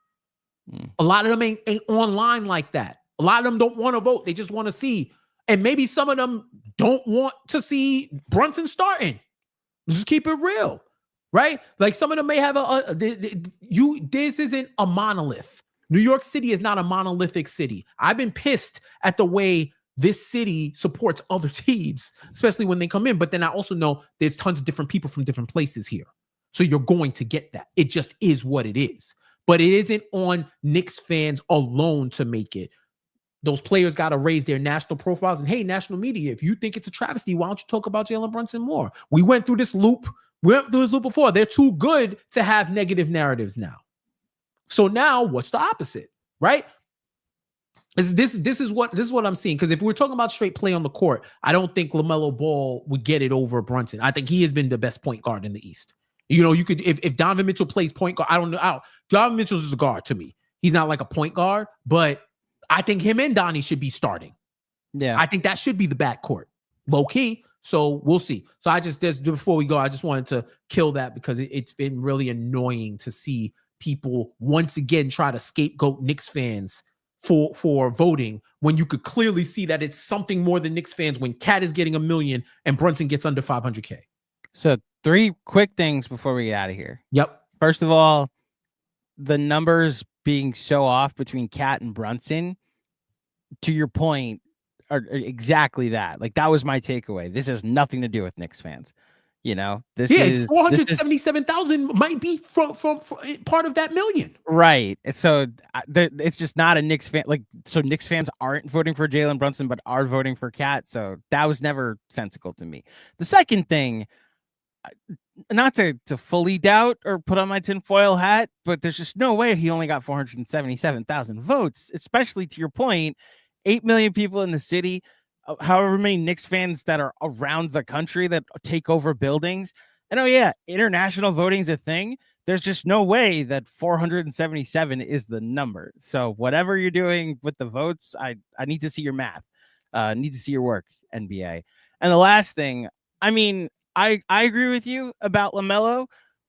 A lot of them ain't online like that. A lot of them don't want to vote. They just want to see. And maybe some of them don't want to see Brunson starting. Just keep it real, right? Like, some of them may have this isn't a monolith. New York City is not a monolithic city. I've been pissed at the way this city supports other teams, especially when they come in. But then I also know there's tons of different people from different places here. So you're going to get that. It just is what it is. But it isn't on Knicks fans alone to make it. Those players got to raise their national profiles. And hey, national media, if you think it's a travesty, why don't you talk about Jalen Brunson more? We went through this loop. Before. They're too good to have negative narratives now. So now what's the opposite, right? This is what I'm seeing. Because if we're talking about straight play on the court, I don't think LaMelo Ball would get it over Brunson. I think he has been the best point guard in the East. You know, you could, if Donovan Mitchell plays point guard, I don't know. Donovan Mitchell's just a guard to me. He's not like a point guard, but I think him and Donnie should be starting. Yeah. I think that should be the backcourt, low key. So we'll see. So before we go, I just wanted to kill that, because it's been really annoying to see people once again try to scapegoat Knicks fans for voting, when you could clearly see that it's something more than Knicks fans, when Cat is getting 1 million and Brunson gets under 500K. So 3 quick things before we get out of here. Yep. First of all, the numbers being so off between Cat and Brunson, to your point, are exactly that. Like, that was my takeaway. This has nothing to do with Knicks fans. You know, this is 477,000 might be from part of that million. Right. So it's just not a Knicks fan. Like, so Knicks fans aren't voting for Jalen Brunson, but are voting for Cat. So that was never sensical to me. The second thing, not to fully doubt or put on my tinfoil hat, but there's just no way he only got 477,000 votes, especially to your point, 8 million people in the city, however many Knicks fans that are around the country that take over buildings. And oh yeah, international voting is a thing. There's just no way that 477 is the number. So whatever you're doing with the votes, I need to see your math. Need to see your work, NBA. And the last thing, I mean, I agree with you about LaMelo,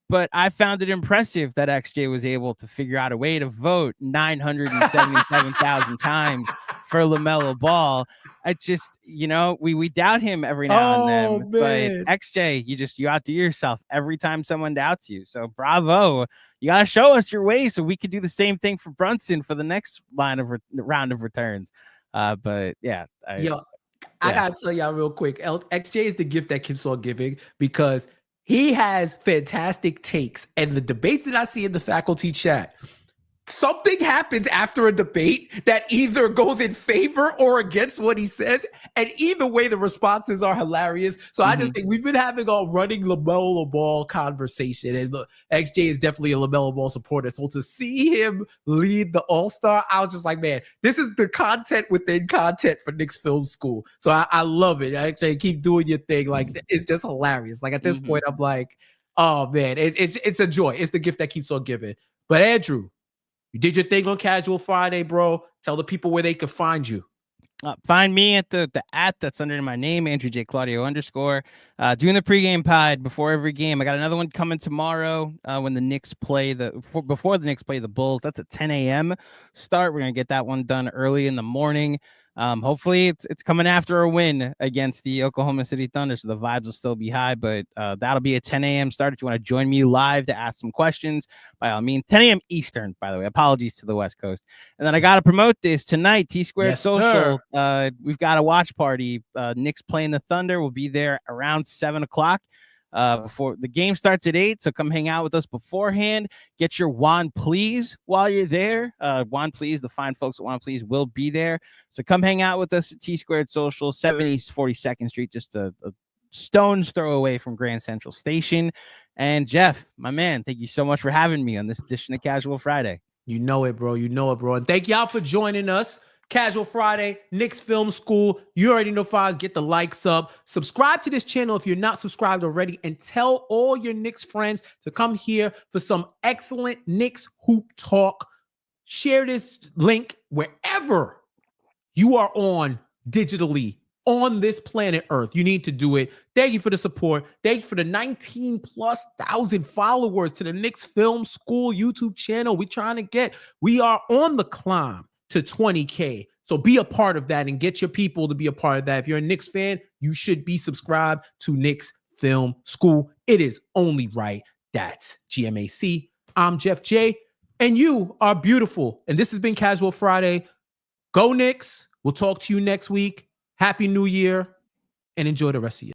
but I found it impressive that XJ was able to figure out a way to vote 977,000 times for LaMelo Ball. I just, we doubt him every now and then. Man. But XJ, you outdo yourself every time someone doubts you. So bravo. You got to show us your way so we could do the same thing for Brunson for the next round of returns. But yeah. I got to tell y'all real quick. XJ is the gift that keeps on giving because he has fantastic takes. And the debates that I see in the faculty chat, something happens after a debate that either goes in favor or against what he says. And either way, the responses are hilarious. So I just think we've been having a running LaMelo Ball conversation. And look, XJ is definitely a LaMelo Ball supporter. So to see him lead the All-Star, I was just like, man, this is the content within content for Knicks Film School. So I love it. XJ, keep doing your thing. Like, it's just hilarious. Like, at this point, I'm like, oh, man, it's a joy. It's the gift that keeps on giving. But Andrew, you did your thing on Casual Friday, bro. Tell the people where they can find you. Find me at the @ that's under my name, Andrew J. Claudio _ doing the pregame pod before every game. I got another one coming tomorrow when the Knicks play before the Knicks play the Bulls. That's a 10 a.m. start. We're gonna get that one done early in the morning. Hopefully it's coming after a win against the Oklahoma City Thunder, so the vibes will still be high, but that'll be a 10 a.m. start. If you want to join me live to ask some questions, by all means, 10 a.m. Eastern, by the way. Apologies to the West Coast. And then I got to promote this tonight, T-Squared Social. We've got a watch party. Knicks playing the Thunder. We'll be there around 7 o'clock. Before the game starts at 8, so come hang out with us beforehand. Get your Juan Please while you're there. Juan Please, the fine folks at Juan Please will be there. So come hang out with us at T-Squared Social, 70 42nd Street, just a stone's throw away from Grand Central Station. And Jeff, my man, thank you so much for having me on this edition of Casual Friday. You know it, bro. And thank y'all for joining us. Casual Friday, Knicks Film School. You already know, files. Get the likes up. Subscribe to this channel if you're not subscribed already, and tell all your Knicks friends to come here for some excellent Knicks hoop talk. Share this link wherever you are on digitally on this planet Earth. You need to do it. Thank you for the support. Thank you for the 19,000+ followers to the Knicks Film School YouTube channel. We are on the climb to 20K. So be a part of that and get your people to be a part of that. If you're a Knicks fan, you should be subscribed to Knicks Film School. It is only right. That's GMAC. I'm Jeff J. And you are beautiful. And this has been Casual Friday. Go Knicks. We'll talk to you next week. Happy New Year. And enjoy the rest of your